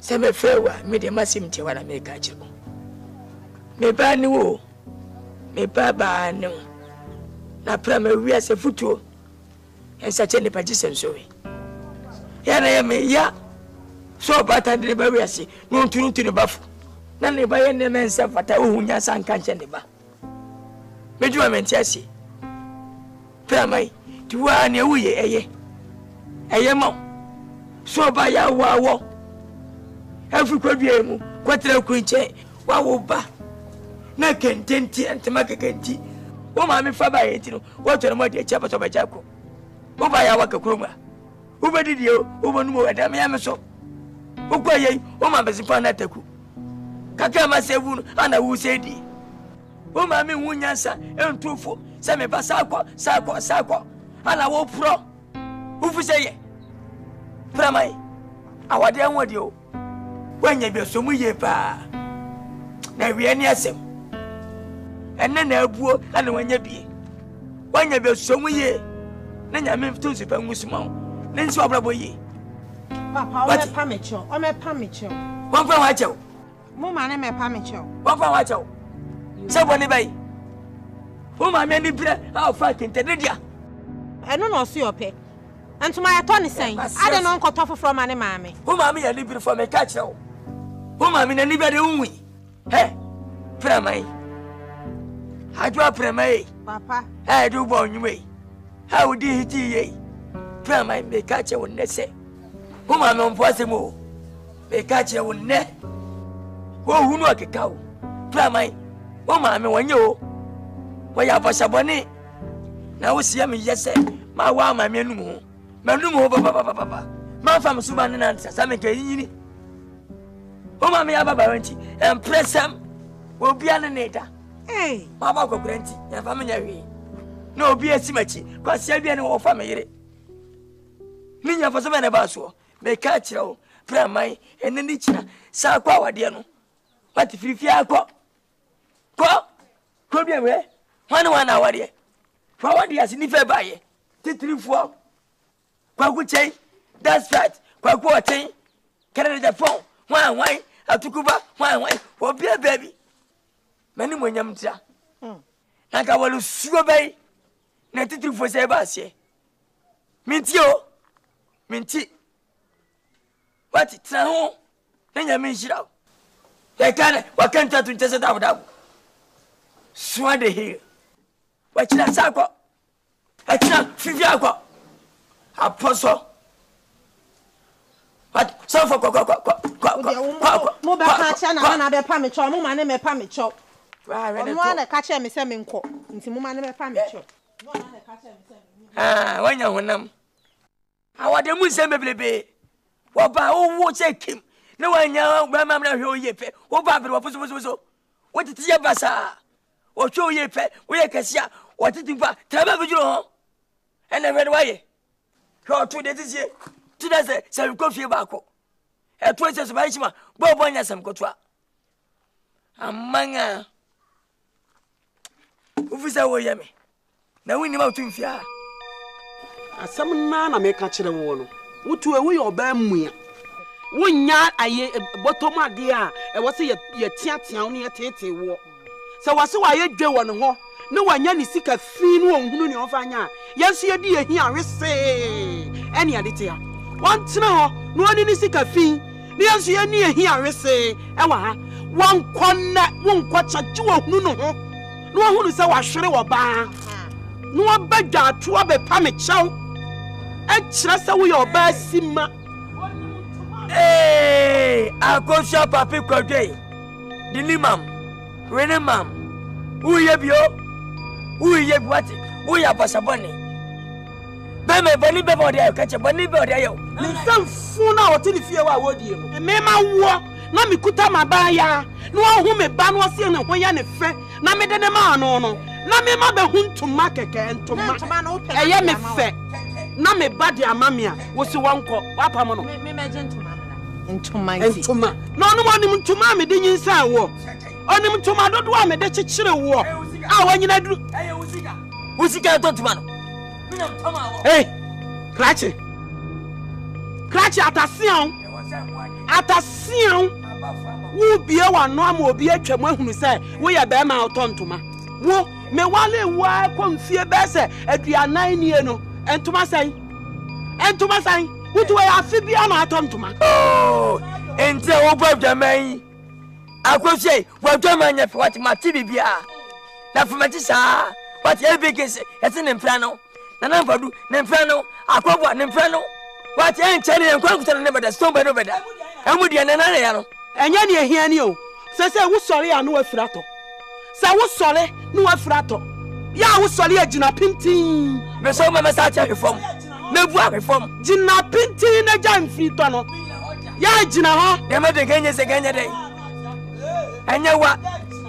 S6: se me fewa me de masim te wala me ka chiro me ba ni wo me ba ni na prama wi se futuo ensa che ne pa jisenso we ya na ya me ya so bata de ba wiase no ntunu bafu na ne ba ye ne mensa fata ohunya sanka nche ne ba mejuwa mentiasi pramai tuwa ne wuye eye ma so ba ya wawo afi kwadue mu kwatra kunche wawo ba na kententi antema kekenti wo ma me fa ba ye tino wo toro mo de chapa to ba jako wo ba ya waka kroma wo ba didi o wo ba numo wada me ya me so Okoye, o ma besipa na taku. Kaka ma sevu ana wu sedi. O ma me wunyansa entufo se me ba sakwa. Ana wo pro. Ufu seye. Pramai. Awade anwode o. Wanya bi so mu ye pa. Na wi ani asem. Enne na abuo ana wanya bi. Wanya bi so mu ye. Na nya me mtu sipa ngusuma. Ne nsi obrabo ye.
S5: Papa, o me pamicho.
S6: Won fa wa chew.
S5: Mo ma ne me pamicho.
S6: Won fa wa chew. Se boni bai. O ma me ni bire a fa kente de dia.
S5: Eno no so yope. Antuma ya to ni sen. Ade no nkoto foforo ma ne maame.
S6: O ma me ya ni bire for me ka chew. O ma me na ni bire unwi. He. Pramai. Adwa pramai.
S5: Papa.
S6: Do bo nwui. Ha udi hiti ye. Pramai me ka chew ne se. Uma me mpoase mo be ka che wo ne wo hunu akeka wo pramai wo ma me wanye o wo ya boshabone na wo sia me yese ma wa ma me anumu baba ma fa me suba ne na sa me ka yini wo ma me ya baba wanti empressam wo bia ne neda ma ba kokuranti ya fa me nya wi na obi asimachi kwasia bia ne wo fa me yire ni nya fa so me ne ba so me ka chiro pramai eneni chira sa kwa wade no wati firifia akọ ko bia we wana wade fa wade asini fe baye titrifuo kwa ku chei that's right kwa ku oten kere de phone wan atukuba wan obia baby mani monyam tia na ka walu suo bai na titrifuo se ba se minti What traho nenya minshira yakana wakanta tuntese dabu swade here wachira sako achira fifia kwa apostle what so for
S5: mo be ka cha na be pa me cho mo ma ne me pa me cho mo na ka cha me se me nko nti mo ma ne me pa me cho mo na ka cha me se
S6: wanya honam awade mu se meblebe Waba wo check him. No one ya mama na hwe yepe. Wo ba be wo so. Wo titi ya basa. Wo hwe yepe, wo ye kasia. Wo titi fa traba be juro ho. Ene hwe waye. Ko to de tisi. Ti da se ko fie ba ko. E to se so ba hima. Bo nya sam ko to a. Amanga. Ufisa wo yeme. Na wini ma to mfia.
S1: Asam na me ka kire wo no. Wotu ewe yoba mmua wonya aye bottom ade a e wo se ye tiatia wo ne ye tete wo se wo se wa ye dwe wo ne ho ne wanya ne sika fi no ohunu ne ofanya ye so ye di ehi awese ene ade tia won tena ho no ani ne sika fi ne ye so ye ni ehi awese e wa ha won kwo chachu ohunu no ho no ohunu se wa hwere wo ba no abadwa to abepa me chew kyerɛ sɛ woyɛ ɔbaa sima.
S6: Akosha papi kwadwe. Dilimam. Renemam. Uye bio. Uye buati. Uye basabone. Beme boni bebo de kache boni bebo de yo.
S1: Me famfu na wote ni fie wa wodie no. Me ma wo na me kuta mabaya. No hu me ba no se ne hoya ne fe. Na me de ne ma no no. Na me ma be huntuma keke ntuma. Eye me fe. Na me ba de amamia wo si wonko wapam no.
S5: Me gentuma. Ntuma.
S1: No no woni ntuma me de nyinsa wo. Oni ntuma dodo a me de kyekere wo. A wanyina duru.
S6: Usika ntuma no.
S1: Hey, Krachi atasian wo bie wa no ama obi atwa mu ahunu sai wo ye be ma otontoma wo me wale wa kwamfie be se aduanan nie no entoma sai wutu ya afi bia na atontoma
S6: ente wo bwadwaman akose bwadwaman nya fwati mati bibia na fumati sa what ebigese ese ne mpra no na nambadu ne mpra no akobwa ne mpra no what enchene enkwakutana ne beda stomba no beda amudi na na ya no
S1: enye ne ehia ni o se wo sori anu afirato se wo sori no afirato ya wo sori agina pintin
S6: me so ma sa cha reform na bu reform
S1: gina pintin na jam frito no ya agina ho
S6: de ma de genye se genye de enye wa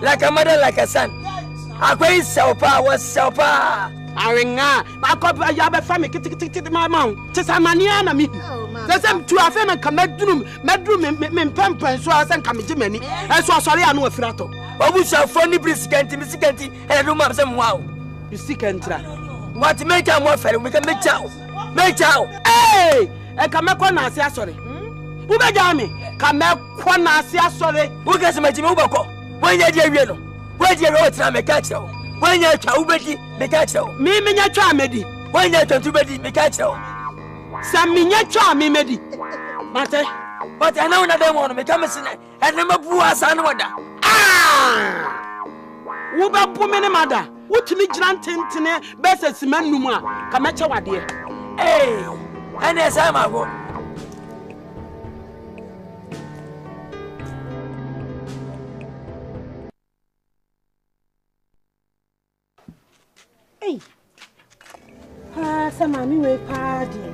S6: like a mother like a son akwai selpa was selpa
S1: arenga akọ ya be fa me kitikiti ma ma tesa Mania na mi sesem tu afa na ka medrum me pempen so asen ka me gimani eso asori anu afirato
S6: obusa foni briskenti misikanti e do ma sem wow
S1: bisikantra
S6: what make am offer we can make chao
S1: eh e ka mekọ na ase asori wo be ja me ka mekọ na ase asori
S6: wo ga se majime wo bako wo nya di awie no wo di awie wo tra me ka chao wo nya twa wo bedi me ka chao
S1: mi nya twa amedi
S6: wo nya twa tu bedi me ka chao
S1: sa mi nya twa mi medi mate
S6: but I know na dem won me ka me sine e ne mabu asa no wada
S1: wo ba bu me ne mada wo tumi gira ntentene be se simanum a ka meche wade
S6: ene sa ma go
S5: Sama mi we pa de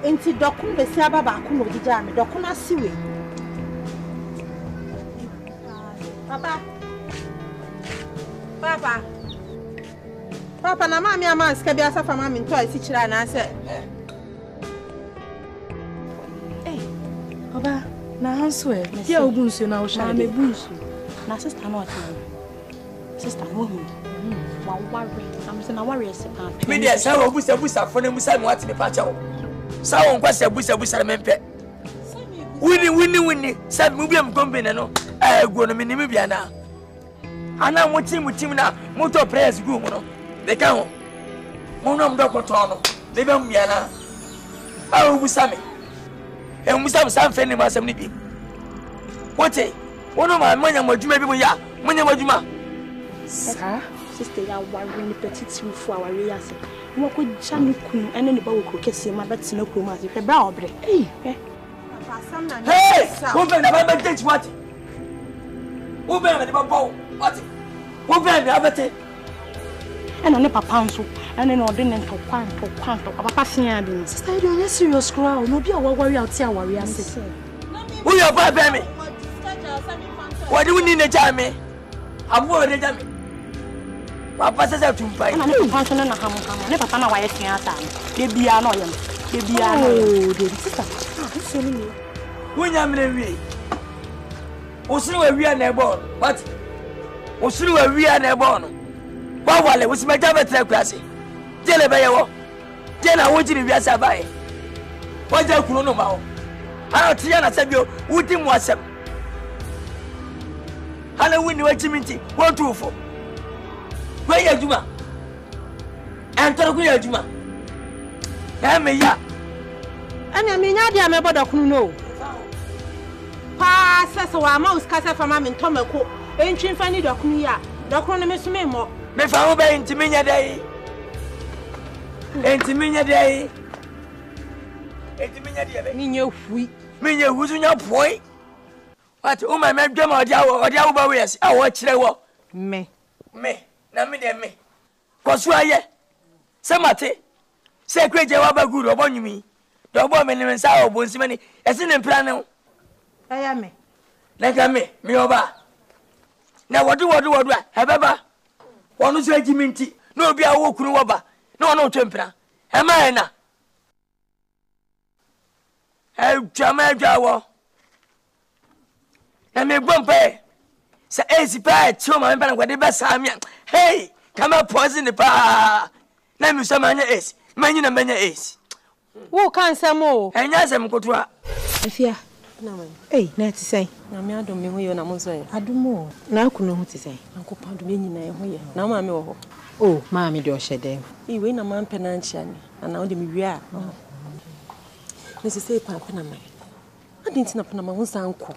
S5: enti dokun be si aba ba ku no gija me dokun asiwe papa na mami ama ska bia safa mami nto isi kira na se
S2: Oba na hanso e dia ogunsu na wo sha me bunsu na sister no ati sister no hu wa worry am se na worry ese pa
S6: me dia sa wo busa fo na musa me wati me pa cha wo sa wo nkwasa busa me mpe wini sa mu bia mkombene no ego no me ni me bia na ana mutim na moto press go mu no de ka ho mo no mdo koto no de be mbia na awu busa me musa sam fe ni masam ni bi wote wono ma manya madwuma bi mu ya manya madwuma
S2: sa sister ya worry ni petit fu awari ya se mo ko ja ni kunu ene ni ba wo ko kese ma betina ko ma se fe bra obre
S5: papa sam na
S6: wo be na ba date what wo be na ba bo what wo be na abete
S2: eno ne papa nso ene no de ne ntokwan papa sia bi ni sister you are serious crowd no bi a worry out ya worry ase
S6: wo yo ba be me wadi woni ne ja me abo de ja me papa sasa tumpai
S2: ena ne papa nso na hamu ne papa na wa ye sia asa de bia na oyem de bia na de sister so ni
S6: wonya mre wi osiri wa wi na ebo what osiri wa wi na ebo no wa wale wo simeja betre kwase jele be yewo jena wo jiri wi asa bae waja kuro no ma wo ana tiya na sabio wudi mu asem hala wini wa chiminti wo tuufo we ya juma entoro ku ya juma ya me ya
S5: ana me nya dia me bodokunu no pa sese wa ma uska se fama me ntomako entwin fani dokunu ya dokunu ne me sume mo
S6: me fa wo be ntiminya dai eti minya de be
S5: Minye hui.
S6: minya huzu nya poi what o ma me dwam odi awo ba we yes awo kire wo
S5: Me
S6: na me de me koso aye se mate se kweje wa ba guru obo nwumi do obo me ne nsa obo nsima ni ese ne mpra ne
S5: aya me
S6: lega me oba na wodu a hebeba wonu so agiminti na obi awo kunu woba na wono twempra hema na jawo na me gbompe sa ezi pa choma me bana kwade be samia hey kama poison pa na mi so manya ezi manyi na manya ezi
S5: wo kan samo
S6: enya sem kotoa
S5: afia na man na ti sei
S1: na me adom me hoye na mo so ye
S5: adumo na akunu ho ti sei
S1: ankopa adom me nyina ye hoye na ma me wo ho
S5: oh ma me de o hyede
S1: we na man pe na nchia ni ana wo de me wi a ne se sei pa na man adinti na pa na ma ho sanko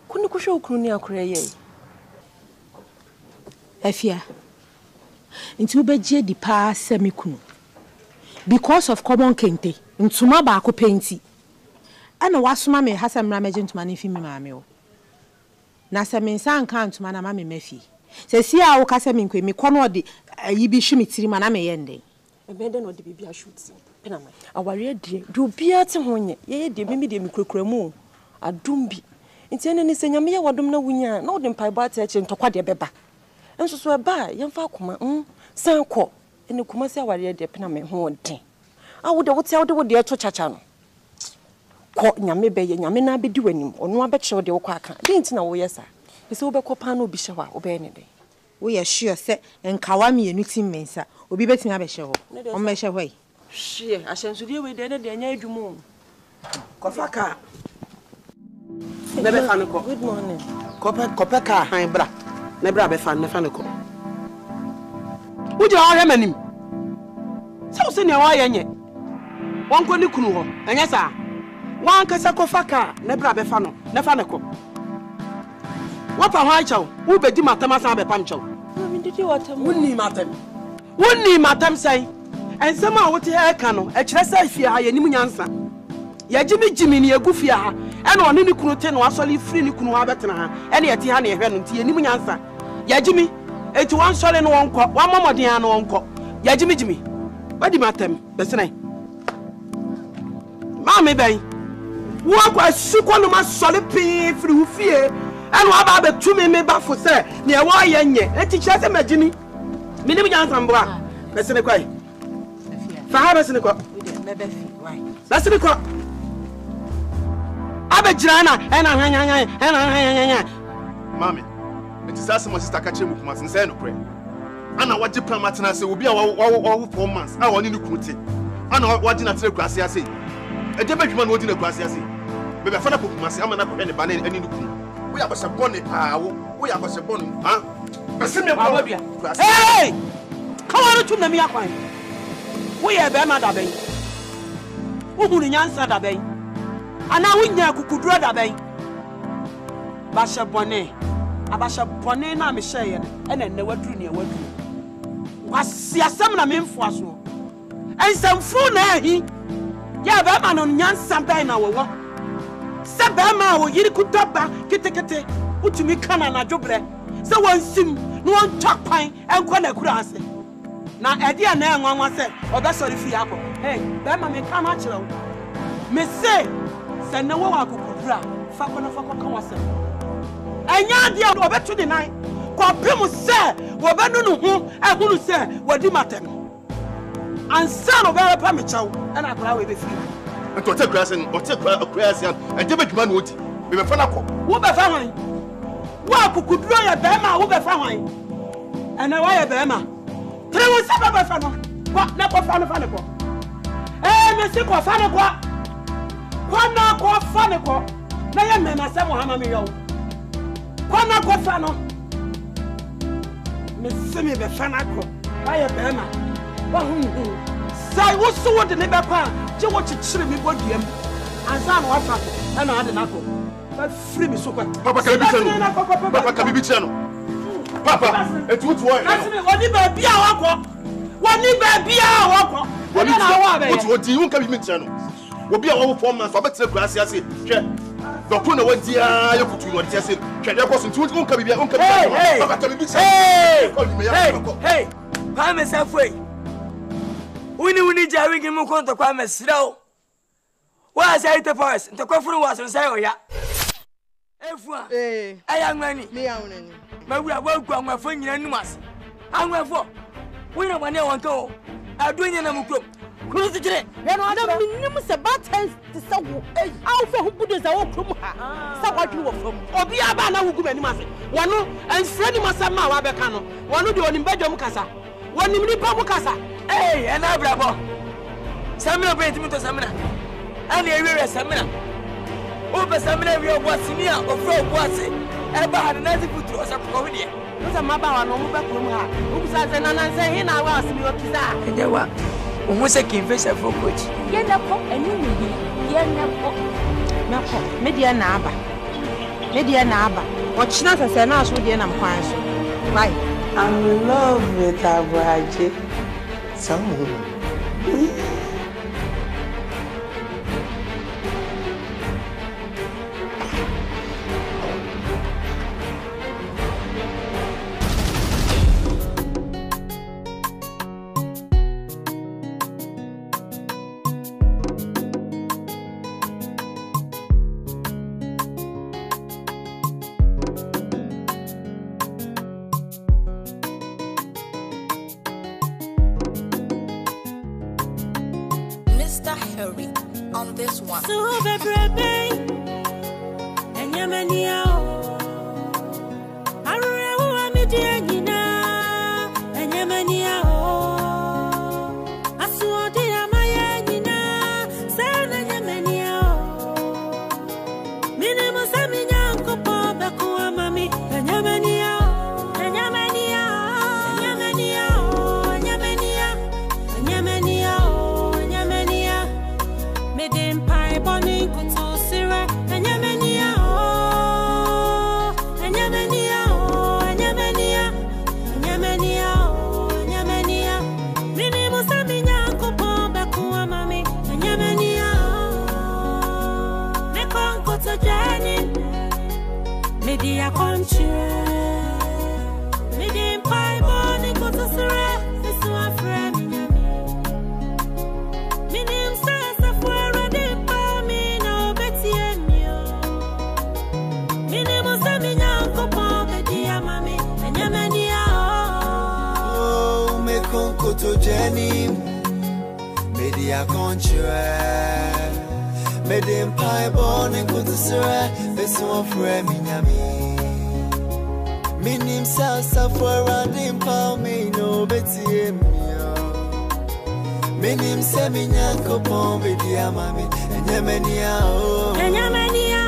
S1: kunu ko hwe okunu ni akora ye
S5: afia nti wo begie di pa semikunu because of common kente ntuma ba ko penti ana wasoma me hasa mra meje ntuma ne fi mi maame o na se me nsan kan ntuma na ma me mafi se si a wo kasa me nkwe me kono de ayi bi hwi mitiri ma na me yende
S1: ebe de no de bibia shoot pena man aware de do bia te ho nye ye de me de mikrokura mu adum bi nti ene ni se nyame ye wadom na wunya na wo de mpai ba ta eche ntokwa de beba enso so eba ye mfa akoma san kɔ ene kuma se aware de pena me ho den awo de wote awo de wo de eto chacha no ko nyame be ye nyame na bedi wanim ono abekye de wo kɔ aka de nti na wo yesa ese wo be kɔ pa na obi hye wa wo be ne de
S5: wo ye sure se nkawa me enu tim mensa obi betimi abehye ho o me hye hwai
S1: hye ahyensude we de de anya adwumu
S7: Kofaka. Nebe fan ko.
S1: Good morning.
S7: Kope ka han bra. Ne bra be fan ne fan ko. Wo je ahwe manim. Se wo se ne wa ye nye. Won ko ni kunu ho. Enye sa. Wan ka se kofaka ne bra be fan no. Ne fan ko. Wo pa ho aichaw. Wo be di matam asan be pam chaw.
S1: Mami didi watam.
S7: Wonni matam. Wonni matam sai. Ensem a wo te he ka no. E kire sa fie ha ye nim nyansa. Ya jimi ni egufia ha ena oni ni kunu te no asoli free ni kunu ha betena ha ena yeti ha na ehwe no nti yenim nyansa ya jimi eti wan sole no wonko wan momoden ha no wonko ya jimi wadi matem besene ma me ben wo akwa suko no ma sole pin free hu fie ena aba betu me ba fo se ne e wo ye nye eti kire se magini minim nyansa mboa besene kwai fa ha besene kwa
S5: bebe fi why
S7: besene kwa abe jirana ena hanya
S3: mami it is as my sister kache mu kuma sense no pre ana waje plan matena se obi a wo 4 months a woni ni kunte ana waje na tere kwase ase e de badwuma no odi na kwase ase be be fana kuma se ama na ko ne ba na ani ni kun wo ya bose bone pa wo ya bose bone ha bese me kwa
S7: abadua hey kawaro tum na mi akwan wo ye be ma da ben wo hunu nyansa da ben ana wunya kukuduro da ben ba hye bone abahye bone na me hye ye ena ne waduru ne waduru wasiasam na memfo aso ensamfru na ahi ya ba ma no nyansa ben na wo se ba ma wo yiri kutoba ketekete utumi kana na dwobre se wonsim no won tokpan enko na kura ase na ede na enwanwa se obesori fi akọ hey ba ma me kana kire me se se na wo akukura fa kono kan wase enya de obetu de nan ko pem se wo benu no ho ehunu se wadi matem ansa no be pa me chaw na akura we be fi
S3: nto te krasen o te krasen e de badwuma no odi be be fana ko
S7: wo be fa hwan wo akukuduro ya be ma wo be fa hwan ena wa ya be ma tre wo se be fa no ko na ko fa no ko me se ko fa no ko kwana ko fa ne ko na ye me na se Muhammad me yo kwana ko fa no me se me be fa na ko aye be ma wa hu sai wo so wo de ne be kwa je wo chichire mi bodiam ansa na wa fa na ade na ko ba free me so kwa
S3: papa ka bi chano papa ka bi chano papa etutu wo
S7: na se me oni ba bia wa ko woni ba bia wa ko woni na wa ba ye
S3: wo di un ka bi chano Obi a wo 4 months obetre grass ya say hwe dokun na wadi a yakutu no de say hwe de koso ntu unka bibia
S6: hey pa me safoi wini jawi gi mu konto kwa mesrao wa say te forest nto kwafuru wa so say oya efua aya nwani
S8: me ya wonani
S6: mawura wa gwa nwafo nyina numas anwafo wina bane wonka o adunya na mukrom kunu tire
S8: ya no ada minim se batten te se wo awu fe hubudo za wo krom ha sa kwadwu wo fam
S7: obi aba na wugu mani mafe wono ansrani masama wa beka no wono de onim badwam kasa wonim ni pa mu kasa
S6: ena brabo samina be timi to samina ani ewe samina o be samina wi obwasini a ofro obwase eba ha na zifutu osakko hudie
S7: nza maba wa no mu be krom ha ubusa ze na nanse he na wa asimi okisa
S6: edewa o se kinfesha for coach
S8: ye na ko enu ni ye na ko
S5: media na aba o china sese na aso de na mkwan so bye.
S4: I'm in love with Abraje.
S9: On this one.
S10: So baby, Ɛnye Mania o. Arure wo amidi nyina. Ɛnye Mania o. Asuodi amaye nyina. Sana Ɛnye Mania o. Mini musami nyanko po beku amami. Ɛnye Mania o. Ɛnye Mania o. Ɛnye Mania o. Ɛnye Mania. Ɛnye Mania o. Ɛnye Mania. Medin pai boni kutu sire Ɛnye Mania o Ɛnye Mania o Ɛnye Mania Ɛnye Mania o Ɛnye Mania Mini musami nyanko po beku amami Ɛnye Mania o Me konko to jani Medi akonchire Medin pai boni kutu sire Isu afre minyami Minim sasa fuera de pa mi no betie mio Minim usami nyanko po bedi amami Ɛnye Mania
S11: oh me konko to jeni media conchire medim pai born kutu sire besu ofre minyami Minim sasa fuera de pa mi no betie mio Minim se minyanko pombe dia mami Ɛnye Mania o
S10: Ɛnye Mania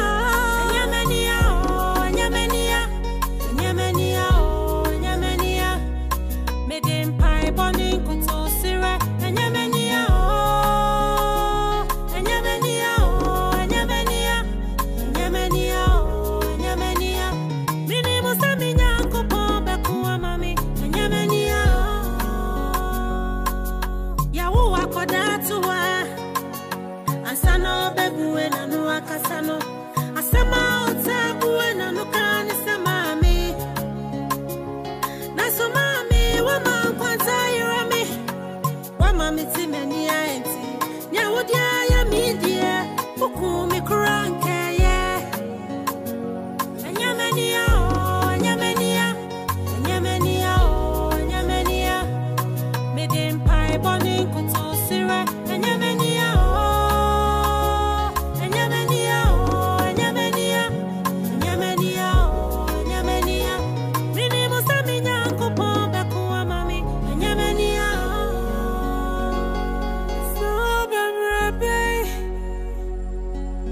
S10: Ɛnye Mania Ɛnye Mania Ɛnye Mania Ɛnye Mania Medin pai boni kutu sire Ɛnye Mania Ɛnye Mania Ɛnye Mania Ɛnye Mania Ɛnye Mania Mini musami nyanko pombe kuwa mami Ɛnye Mania Yawu akodatuwa Ansano beguwe na nuwa kasano Asema utaguwe na nukani samami Naso mami wama kwanza irami Wama miti menia enti Nyawudia